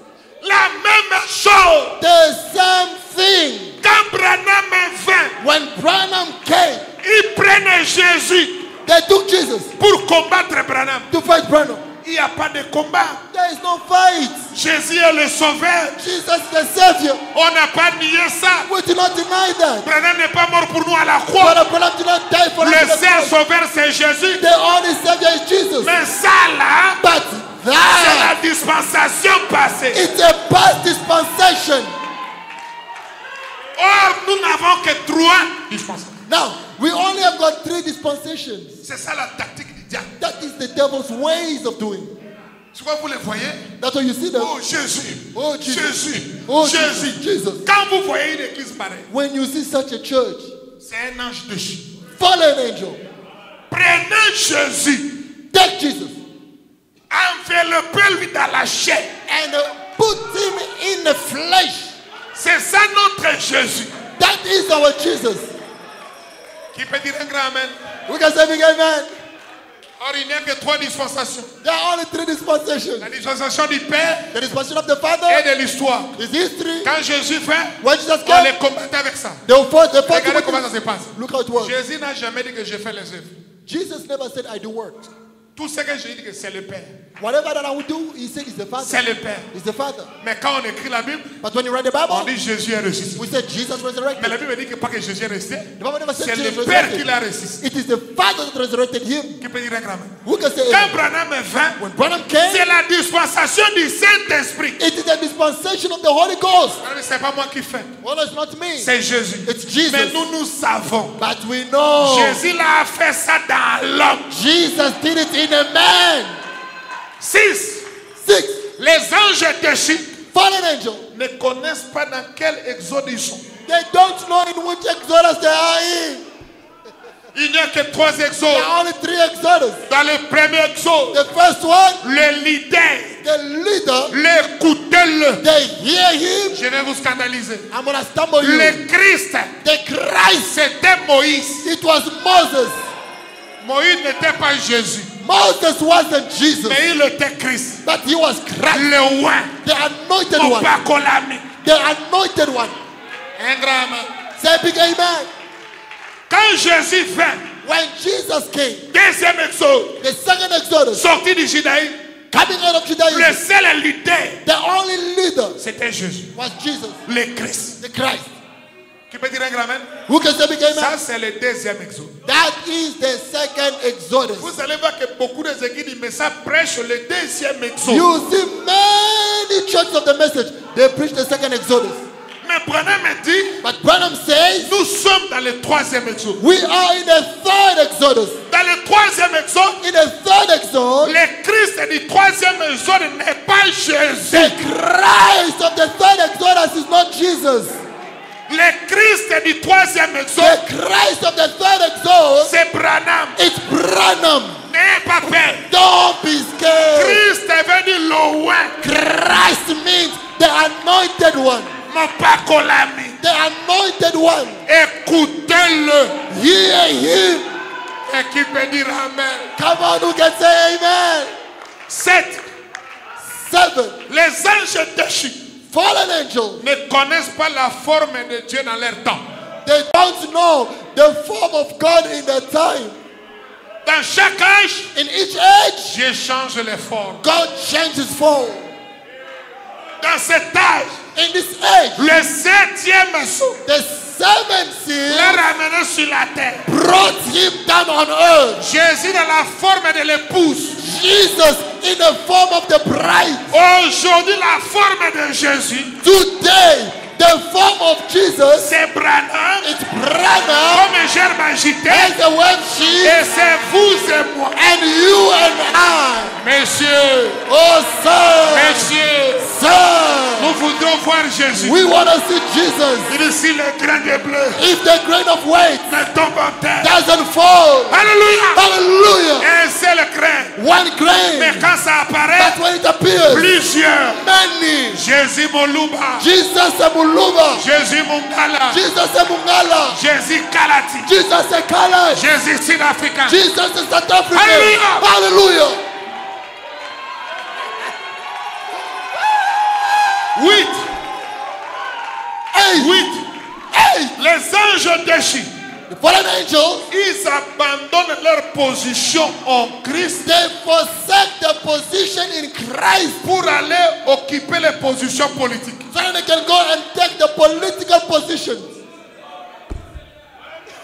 La même chose. The same thing. Quand Quand Branham vint, When Branham came, ils prenaient Jésus they took Jesus pour combattre Branham. to fight Branham. Il n'y a pas de combat. There is no fight. Jésus est le sauveur. Jesus is the Savior. On n'a pas nié ça. We do not deny that. Branham n'est pas mort pour nous à la croix. Brother Branham did not die for us. Le on the seul cross. sauveur, c'est Jésus. The only Savior is Jesus. Mais ça, là, But c'est that, la dispensation passée. it's a past dispensation. Or, nous n'avons que 3 dispensations. Now, we only have got 3 dispensations. C'est ça la tactique du diable. That is the devil's ways of doing. Tu vois, vous les voyez? That's why you see them. Oh Jésus, Oh, Jesus. Jésus, Oh, Jésus. Jesus. Quand vous voyez une église pareille, When you see such a church, c'est un ange déchu. fallen angel, Prenez Jésus, take Jesus enveloppez-lui dans la chair. and put him in the flesh. C'est ça notre Jésus. That is our Jesus. Qui peut dire un grand amen? We can say big amen. Or, il n'y a que 3 dispensations. There are only 3 dispensations. La dispensation du Père The dispensation of the Father et de l'histoire. is history. Quand Jésus vint, When Jesus on came, les combattait avec ça. they fought Regardez comment ça se passe. Look how it was. Jésus n'a jamais dit que je fais les œuvres. Jesus never said, I do work. Tout ce que Jésus dit que c'est le Père. Whatever that I would do, he said, it's the Father. C'est le Père. It's the Father. Mais quand on écrit la Bible, But when you read the on Bible, dit Jésus est ressuscité. we said Jesus Mais resurrected. la Bible dit que pas que Jésus est resté. The Bible never said C'est Jesus le Père qui resurrected. l'a ressuscité. It is the Father that resurrected him. Qui peut dire un grand amen? Who can say Quand amen? Branham vint, When Branham came, c'est la dispensation du Saint-Esprit. it is the dispensation of the Holy Ghost. C'est pas moi qui fais. Well, it's not me. C'est Jésus. It's Jesus. Mais nous savons. But we know Jésus l'a fait ça dans l'homme. Jesus did it in a man. 6. 6. Les anges déchus Fallen angel. ne connaissent pas dans quel exode ils sont. They don't know in which exodus they are in. Il n'y a que 3 There exodes. are only 3 exodus. Dans le premier exode, The first one, le leader, the leader, l'écoutez-le. they hear him. Je vais vous scandaliser. I'm going to stumble you. Le Christ, The Christ, c'était Moïse. it was Moses. Moïse n'était pas Jésus, Moses wasn't Jesus, mais il était Christ. but he was Christ, Le roi, the anointed au one. Bacolami. The anointed one. Un grand amen. Say big amen. Quand Jésus vint, When Jesus came, deuxième exode, the second exodus, sorti du Judaïsme, coming out of le Judaism, seul leader, the only leader c'était Jésus, was Jesus, le Christ. the Christ. Qui peut dire un grand amen? Who can say big amen? Ça, c'est le deuxième exode. That is the second exodus. Vous allez voir que beaucoup des églises du message prêchent le deuxième exode. You see many churches of the message, they preach the second exodus. Mais Branham a dit, But Branham says, nous sommes dans le troisième exode. we are in the third exodus. Dans le troisième exode, In the third exodus, le Christ du troisième exode n'est pas Jésus. the Christ of the third exodus is not Jesus. Le Christ du troisième The exode, Christ of the third exodus, c'est Branham. it's Branham. N'ayez pas peur. Don't be scared. Christ est venu loin. Christ means the anointed one. Mon Bacolami. The anointed one. Écoutez-le. Hear him. Et qui peut dire Amen? Come on, who can say amen? 7. 7. Les anges déchus Fallen angels, ne connaissent pas la forme de Dieu dans leur temps. they don't know the form of God in their time. Dans chaque âge, In each age, Dieu change les formes. God changes form. Dans cet âge, In this age, le 7e sceau the seventh seal l'a ramené sur la terre. brought him down on earth. Jésus dans la forme de l'épouse. Jesus in the form of the bride. Aujourd'hui, la forme de Jésus, Today, the form of Jesus, c'est Branham it's Branham comme un germe agité. as the web sheet, Et c'est vous et moi. and you and I. Messieurs, Oh, sir, messieurs, sir, nous voudrons voir Jésus. we want to see Jesus. Il dit si le grain de bleu If the grain of weight ne tombe en terre. doesn't fall, Alléluia. hallelujah, Un seul grain. one Mais grain, quand ça apparaît, but when it appears, plusieurs. many. Jésus Moluba. Jesus Emuluba, Jésus Mungala. Jesus Emungala, Jésus Kalati. Jesus Ekala, Jésus Sud-Africain. Jesus in South Africa. Hallelujah. Hallelujah. 8. 8, 8. 8. anges déchus, The fallen angels, ils abandonnent leur position en Christ they forsake their position in Christ pour aller occuper les positions politiques. so that they can go and take the political positions.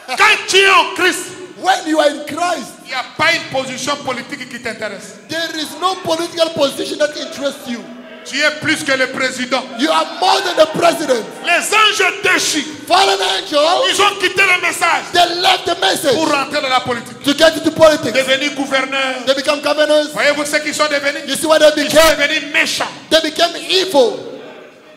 Quand tu es en Christ, When you are in Christ, il n'y a pas une position politique qui t'intéresse. there is no political position that interests you. Tu es plus que le président. You are more than the president. Les anges déchus, Fallen angels, ils ont quitté le message they left the message pour rentrer dans la politique. to get into politics. Devenir gouverneur. They become governors. Voyez-vous ce qu'ils sont devenus? You see what they Ils sont became? devenus méchants. They became evil.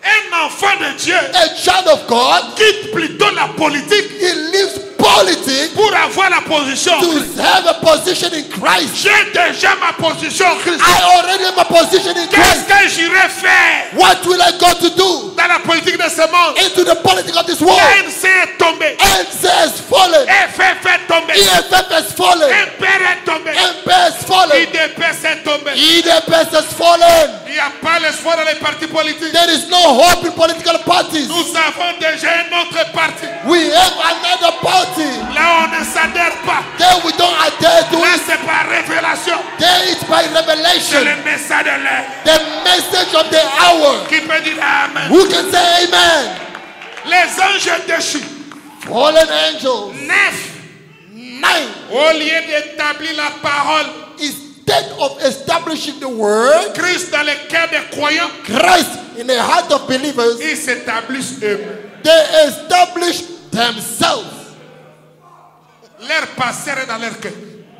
Un enfant de Dieu A child of God, quitte plutôt la politique he leaves politics pour avoir la position. to have a position in Christ. J'ai déjà ma position en Christ. I already have a position in Qu'est-ce Christ. que j'irai faire What will I go to do dans la politique de ce monde? into the politics of this world? ANC est tombé. ANC has fallen. FF est tombé. EFF has fallen. MPR est tombé. MP has fallen. IDPS est tombé. EDPS has fallen. Il n'y a pas l'espoir dans les partis politiques. There is no hope in political parties. Nous avons déjà un autre parti. We have another party. Là, on ne s'adhère pas. There we don't adhere to Là, it. c'est par révélation. There it's by C'est revelation. le message de l'heure. The message of the hour. Qui peut dire Amen? Who can say amen? Les anges déchus. Fallen angels. 9. 9. Au lieu d'établir la parole, Instead of establishing the word, Christ dans le cœur des croyants, Christ in the heart of believers, ils s'établissent eux-mêmes. they establish themselves. Leur pasteur est dans leur cœur.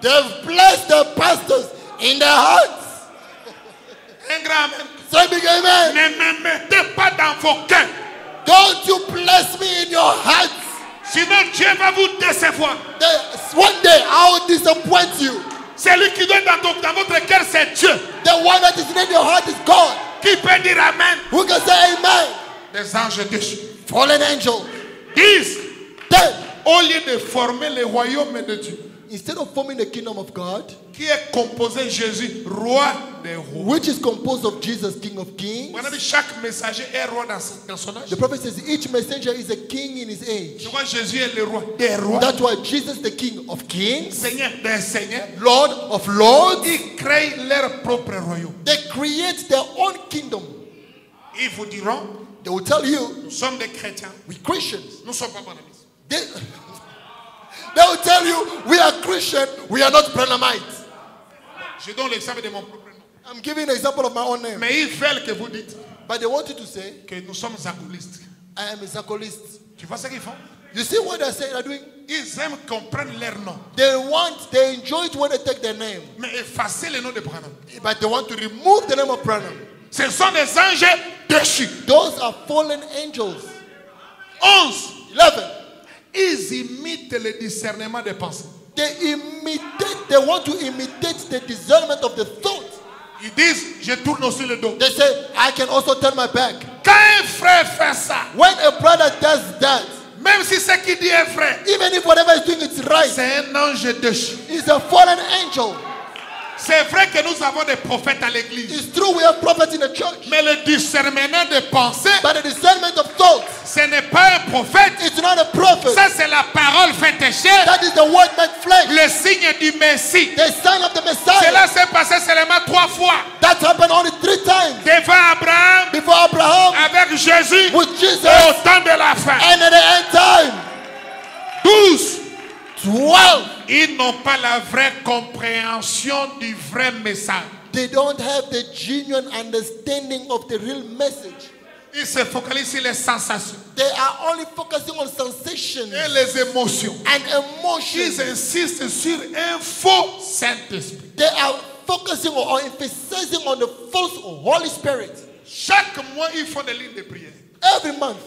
They've placed the pastors in their hearts. Un grand amen. Say big amen. Ne me mettez pas dans vos cœurs. Don't you place me in your hearts. Sinon Dieu va vous décevoir. One day I will disappoint you. Celui qui donne dans votre cœur, c'est Dieu. The one that is in your heart is God. Qui peut dire Amen? Who can say amen? Les anges déchus. Fallen angel. 10. Then, Au lieu de former le royaume de Dieu, instead of forming the kingdom of God, qui est composé Jésus, roi des rois. which is composed of Jesus, King of Kings, On a dit chaque messager est roi dans son âge. the prophet says each messenger is a king in his age. Tu vois, Jésus est le roi des rois. That's why Jesus, the King of Kings, Seigneur des seigneurs. Lord of Lords, Ils créent leur propre royaume. they create their own kingdom. Ils vous diront, They will tell you, nous sommes des chrétiens. we Christians. Nous ne sommes pas bonnes. They, they will tell you, we are Christian, we are not Branhamites. Je donne l'exemple de mon propre nom. I'm giving an example of my own name. Mais ils veulent que vous dites But they want you to say, que nous sommes zagolistes. I am a Zakolist. Tu vois ce qu'ils font? You see what they're doing? Ils aiment qu'on prenne leur nom. They enjoy it when they take their name. Mais effacer le nom de Branham. But they want to remove the name of Branham. Ce sont des anges déchus. Those are fallen angels. 11. 11. Ils imitent le discernement des pensées. They want to imitate the discernment of the thought. Ils disent, je tourne aussi le dos. They say, I can also turn my back. Quand un frère fait ça, When a brother does that, même si ce qu'il dit est vrai, even if whatever he's doing is right, c'est un ange déchu. he's a fallen angel. C'est vrai que nous avons des prophètes à l'église. It's true we have prophets in the church. Mais le discernement des pensées, But the discernment of thoughts, ce n'est pas un prophète. it's not a prophet. Ça, c'est la parole faite chair. That is the word made flesh. Le signe du Messie. The sign of the Messiah. Cela s'est passé seulement 3 fois. That happened only 3 times. Devant Abraham, Before Abraham, avec Jésus, with Jesus, et au temps de la fin. and at the end time. 12. 12. Ils n'ont pas la vraie compréhension du vrai message. They don't have the genuine understanding of the real message. Ils se focalisent sur les sensations They are only focusing on sensations et les émotions. and Ils emotions. insistent sur un faux Saint-Esprit. They are focusing or emphasizing on the false Holy Spirit. Chaque mois, ils font des lignes de prière. Every month,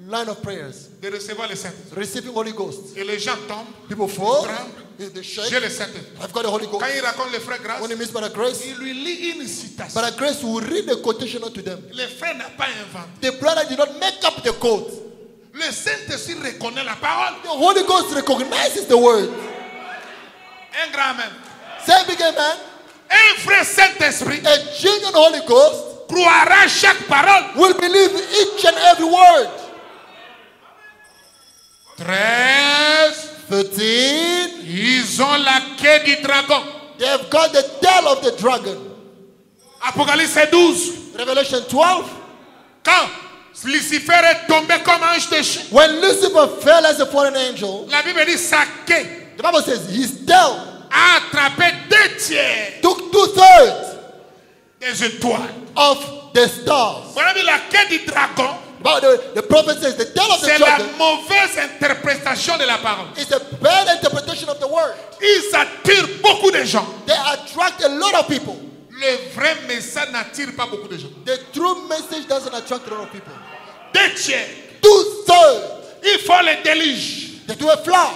line of prayers, De recevoir le Saint-Esprit. receiving Holy Ghost. Et les gens tombent. People fall, Tremble. they shake. J'ai le Saint-Esprit. I've got the Holy Ghost. Quand il raconte le frère Grâce, When he meets by the grace, il lui lit une citation. by the grace will read the quotation unto them. Le frère n'a pas inventé. The brother did not make up the quote. Le Saint-Esprit reconnaît la parole. The Holy Ghost recognizes the word. Un grand même. Say big amen. Un vrai Saint-Esprit A genuine Holy Ghost croira chaque parole. will believe each and every word. 13. 13. Ils ont la queue du dragon. They have got the tail of the dragon. Apocalypse 12. Revelation 12. Quand Lucifer est tombé comme ange déchu, When Lucifer fell as a fallen angel, la Bible dit sa queue the Bible says his tail a attrapé 2/3 took 2/3 des étoiles. of the stars. Voilà la queue du dragon. But the prophet says the tail of the C'est la dragon mauvaise interprétation de la parole. is a bad interpretation of the word. Ils attirent beaucoup de gens. They attract a lot of people. Le vrai message n'attire pas beaucoup de gens. The true message doesn't attract a lot of people. 2/3. 2/3. Il faut le déluge. They do a flood.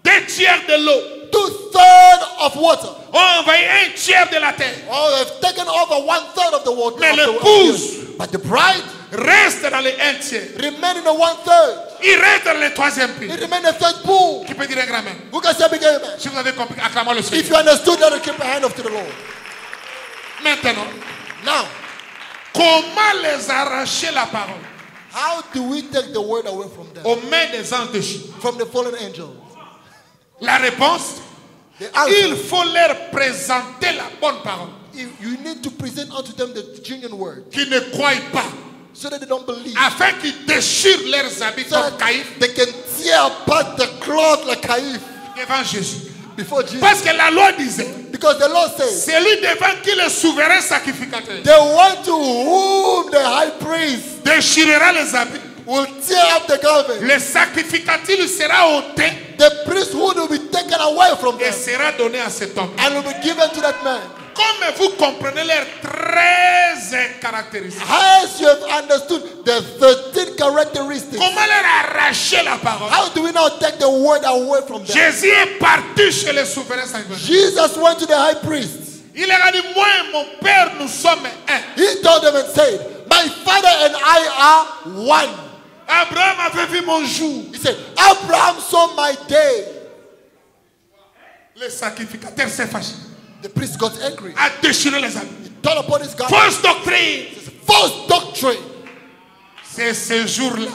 2/3 de l'eau. 2/3 of water. On envoie 1/3 de la terre. Oh, they've taken over 1/3 of the water. Mais of the l'épouse earth. But the bride reste dans les 1/3. remain in the 1/3. Il reste dans le 3e It pays. remain in the third pool. Qui peut dire un grand amen? Who can say big amen? Si vous avez compris, acclamons le If Seigneur. you understood, let us keep a hand up to the Lord. Maintenant, Now, comment les arracher la parole how do we take the word away from them? aux mains des anges déchus? From the fallen angels? La réponse, The answer, il faut leur présenter la bonne parole. you need to present unto them the genuine word Qui ne croient pas, so that they don't believe. afin qu'ils déchirent leurs habits So comme Caïphe that they can tear apart the cloth like Caïphe devant Jésus. before Jesus. Parce que la loi disait, Because the Lord says, c'est lui devant qui le souverain sacrificateur the one to whom the high priest déchirera les habits. will tear up the garment. Le sacrificateur sera ôté The priesthood will be taken away from et them sera donné à cet homme. and will be given to that man. Comme vous comprenez leurs 13 caractéristiques, As you have understood the 13 characteristics, comment leur arracher la parole? how do we now take the word away from them? Jésus est parti chez le souverain sacrificateur. Jesus went to the high priest. Il leur a dit, moi et mon père, nous sommes un. He told them and said, my father and I are one. Abraham avait vu mon jour. He said, Abraham saw my day. Le sacrificateur s'est fâché, The priest got angry. a déchiré les habits. He turned upon his garment. Fausse doctrine. False doctrine. C'est ce jour-là,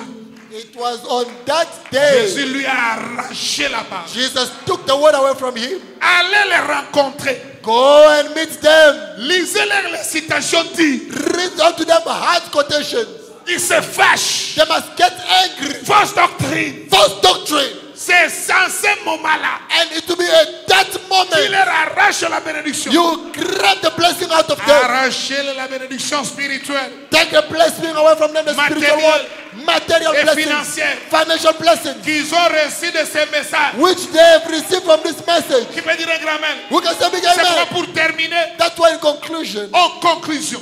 It was on that day Jésus lui a arraché la parole. Jesus took the word away from him. Allez les rencontrer. Go and meet them. Lisez-leur les citations dites. Read unto them hard quotations. Ils se fâchent. They must get angry. Fausse doctrine. False doctrine. C'est sans ce moment-là And it will be at that qu'il moment leur arrache la bénédiction. you grab the blessing out of them. Arracher la bénédiction spirituelle Take the blessing away from them, the spiritual Matériel one, material et blessings, financière financial blessings, qu'ils ont reçu de ces messages. which they have received from this message. Qui peut dire un grand amen? We can say big C'est pourquoi amen. pour terminer, That's why in conclusion, en conclusion,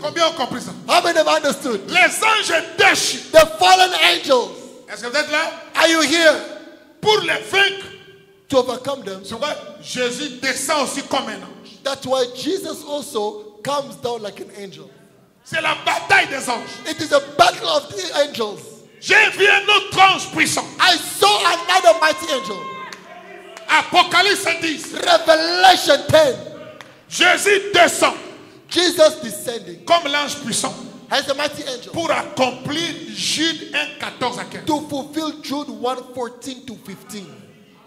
combien ont compris ça? how many have understood? Les anges déchus. The fallen angels, Est-ce que vous êtes là? are you here Pour les vaincre, to overcome them? c'est pourquoi Jésus descend aussi comme un ange. That's why Jesus also comes down like an angel. C'est la bataille des anges. It is a battle of the angels. J'ai vu un autre ange puissant. I saw another mighty angel. Apocalypse 10. Revelation 10. Jésus descend Jesus descending comme l'ange puissant as a mighty angel pour accomplir Jude 1, 14 à 15. to fulfill Jude 1:14 to 15.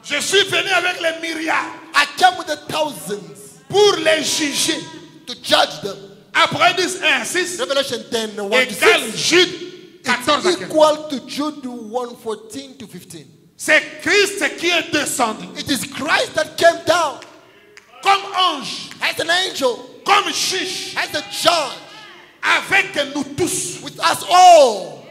Je suis venu avec les myriades I came with the thousands pour les juger. to judge them. Après 10, 1 à 6 Revelation 10, 1 to égale 6. Jude 14 à It's 15. equal to Jude 1:14 to 15. C'est Christ qui est descendu It is Christ that came down comme ange, as an angel, comme juge, as a judge avec nous tous, with us all,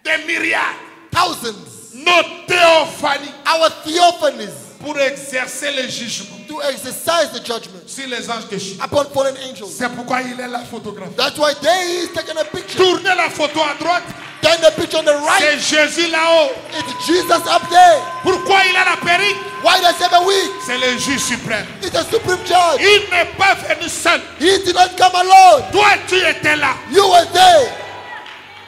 des myriades, thousands, nos théophanies, our theophanies, pour exercer le jugement to exercise the judgment sur les anges déchus. upon fallen angels. C'est pourquoi il est la photographe. That's why there he is taking a picture. Tournez la photo à droite, Then the picture on the right, c'est Jésus là-haut. it's Jesus up there. Pourquoi il a la perruque? Why does he have a wig? C'est le juge suprême. It's a supreme judge. Il n'est pas venu seul. He did not come alone. Toi, tu étais là. You were there.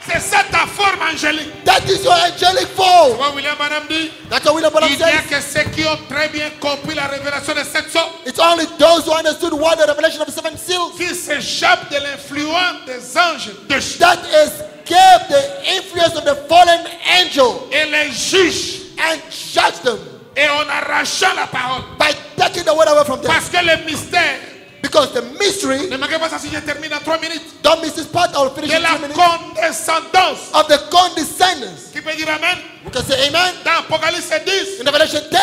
C'est ça ta forme angélique. That is your angelic form. Moi, William Branham dit, That's what William Branham il n'y a says. que ceux qui ont très bien compris la révélation de cette sorte It's only those who understood what the revelation of the seven seals qui s'échappent de l'influence des anges déchus that escaped the influence of the fallen angel et les juges and judge them et en arrachant la parole. by taking the word away from them. Parce que le mystère, Because the mystery, ne manquez pas ça si je termine en 3 minutes, don't miss this part, I will finish de in la 2 minutes, condescendance. of the condescendence. Qui peut dire amen? We can say amen. Dans Apocalypse 10, In Revelation 10,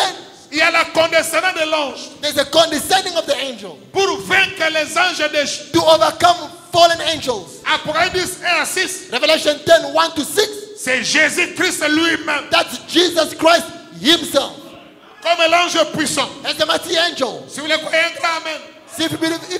il y a la condescendance de l'ange there's a condescending of the angel pour vaincre les anges des to overcome fallen angels. Apocalypse 1 à 6. Revelation 10, 1 to 6. C'est Jésus-Christ lui-même, That's Jesus Christ himself comme l'ange puissant. as the mighty angel. Si vous le croyez, un grand amen. See, if you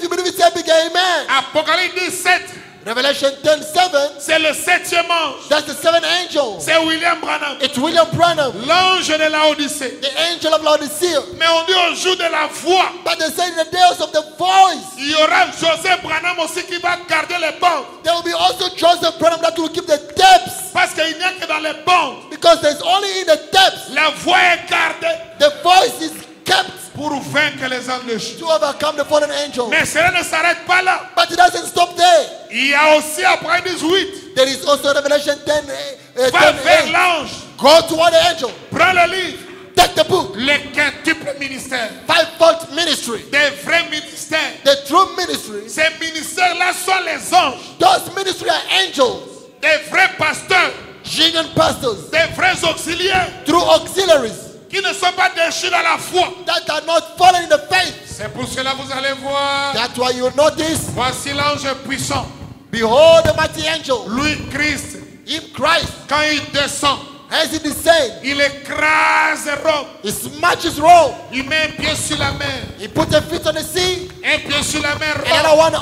believe it, say big amen. Apocalypse 17, Revelation 10, 7. c'est le 7e ange. That's the seventh angel. C'est William Branham, It's William Branham, l'ange de la Odyssée. the angel of Laodicea. Mais on dit au jour de la voix, But they say in the days of the voice, il y aura Joseph Branham aussi qui va garder les bandes. there will be also Joseph Branham that will keep the depths. Parce qu'il n'y a que dans les bandes. Because there's only in the depths La voix est gardée the voice is kept pour vaincre les anges. to overcome the fallen angel. Mais cela ne s'arrête pas là. But it doesn't stop there. Il y a aussi après 18, There is also Revelation 10, va vers 10, l'ange, go toward the angel. prends le livre, Take the book. le quintuple ministère, Fivefold ministry. des vrais ministères. The true ministry. Ces ministères-là sont les anges, Those ministry are angels. des vrais pasteurs, Genuine pastors. des vrais auxiliaires Through auxiliaries. qui ne sont pas déchus dans la foi. That are not fallen in the faith. C'est pour cela que vous allez voir, That's why you notice. voici l'ange puissant, Behold the mighty angel. lui Christ, In Christ. quand il descend, As he descends. il écrase Rome, He smashes Rome. il met un pied sur la mer, He puts a foot on the sea. un pied sur la mer, Another Rome, one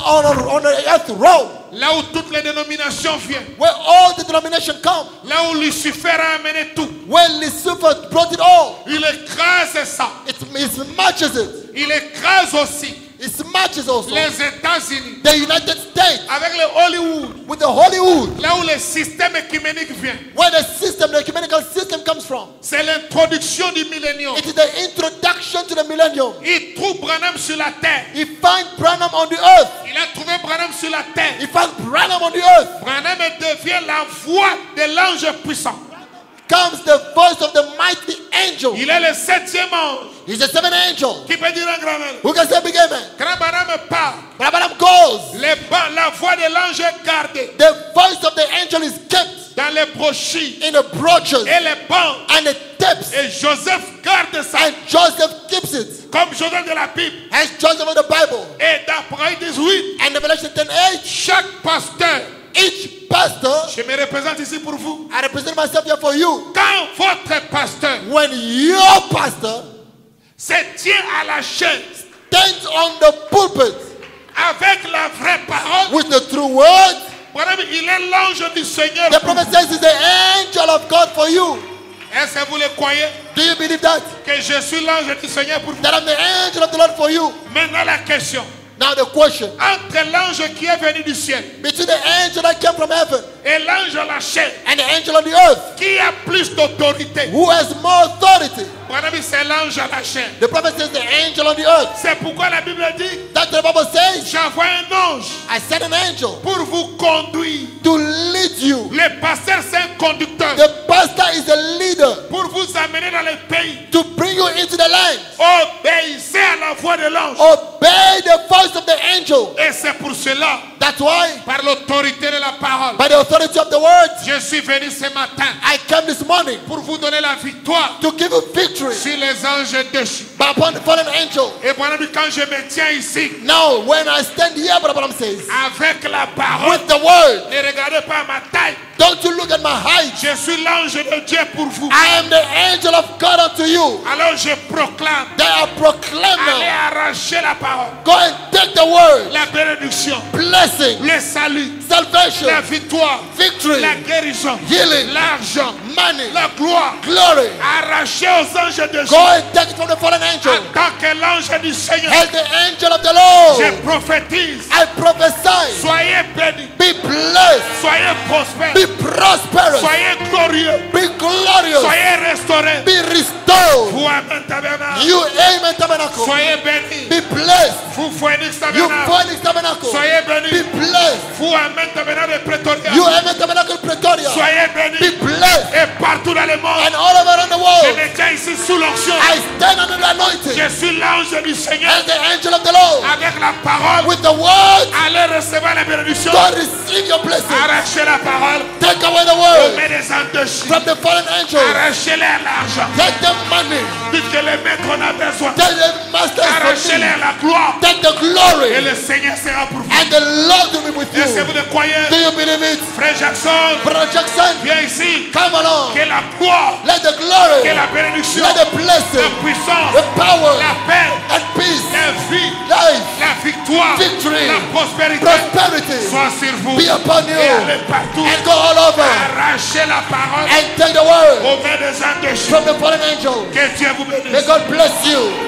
on the earth, Rome. là où toutes les dénominations viennent, Where all the denomination come. là où Lucifer a amené tout, Where Lucifer brought it all. il écrase ça, He smashes it. il écrase aussi He smashes also. les États-Unis The United States. avec le Hollywood, With the Hollywood. là où le système écuménique vient. Where the system, the ecumenical system comes from. C'est l'introduction du millénium. It is the introduction to the millennium. Il trouve Branham sur la terre. He finds Branham on the earth. Il a trouvé Branham sur la terre. He finds Branham on the earth. Branham devient la voix de l'ange puissant. Comes the voice of the mighty angel. Il est le 7e ange. He's the seventh angel. Qui peut dire un grand amen? Who can say big amen? Quand Branham parle, But Branham goes. la voix de l'ange est gardée The voice of the angel is kept dans les brochures in the brooches et les bancs. and the tips. Et Joseph garde ça And Joseph keeps it. comme Joseph de la Bible. As Joseph of the Bible. Et d'après 18, And Revelation 10:8. chaque pasteur, Each pastor, je me représente ici pour vous. I represent myself here for you. Quand votre pasteur When your pastor se tient à la chaise stands on the pulpit avec la vraie parole, with the true word, Branham, il est l'ange du Seigneur. the prophet says he's the angel of God for you. Est-ce que vous le croyez Do you believe that? que je suis l'ange du Seigneur pour vous? That I'm the angel of the Lord for you. Maintenant la question, Now the question, entre l'ange qui est venu du ciel between the angel that came from heaven et l'ange à la chair, and the angel on the earth, qui a plus d'autorité? who has more authority? Branham, c'est l'ange à la chair. The prophet says the angel on the earth. C'est pourquoi la Bible dit, That's what the Bible says. j'envoie un ange I sent an angel pour vous conduire. to lead you. Le pasteur, c'est un conducteur The pastor is a leader pour vous amener dans le pays. to bring you into the land. Obéissez à la voix de l'ange. Obey the voice of the angel. Et c'est pour cela, That's why, par l'autorité de la parole, by the authority of the word, je suis venu ce matin I came this morning pour vous donner la victoire to give you victory sur les anges déchus. upon the fallen angel. Et voilà, quand je me tiens ici Now, when I stand here, Brother Branham says, avec la parole, with the word, ne regardez pas ma taille. don't you look at my height. Je suis l'ange de Dieu pour vous. I am the angel of God unto you. Alors je proclame, That I proclaim allez now. arracher la parole, Go and take the word, la bénédiction, blessing, le salut, salvation, la victoire, victory, la guérison, healing, l'argent, money, la gloire, glory. arracher aux anges de Go Dieu. and take it from the fallen angel. En tant que l'ange du Seigneur, As the angel of the Lord, je prophétise, I prophesy, soyez bénis, be blessed, soyez prospères, be prosperous, soyez glorieux, be glorious, soyez restaurés. be restored. Vous, Amen Tabernacle, You amen tabernacle, soyez bénis. be blessed. Vous, Phoenix You Tabernacle, Phoenix tabernacle, soyez be bénis. blessed. Vous, Amen Tabernacle de Pretoria, You amen tabernacle Pretoria, soyez be bénis. blessed. Et partout dans le monde, And all l'ange du Seigneur, And the angel of the Lord, avec la parole, with the word, allez recevoir la bénédiction. God receive your blessing. Arrachez la parole Take away the aux word mains des anges de Chine. from the fallen angels. Arrachez-leur l'argent. Take the money. Dites que les maîtres en a besoin. Take the masters from me. Arrachez-leur la gloire. Take the Et glory. le Seigneur sera pour vous. And the Lord will be with Est-ce que you. vous le croyez? Do you believe it? Frère Jackson, Brother Jackson, viens ici. come along. Que la gloire, Let the que glory, la bénédiction, let the la blessing, puissance, the power, la paix, and peace, la vie, life, la victoire, victory, la prospérité prosperity soit sur vous. be upon Et you. allez partout. And go all over. Arrachez la parole And take the word aux mains des anges de Chine. from the fallen angel. Que Dieu vous May bénisse. God bless you.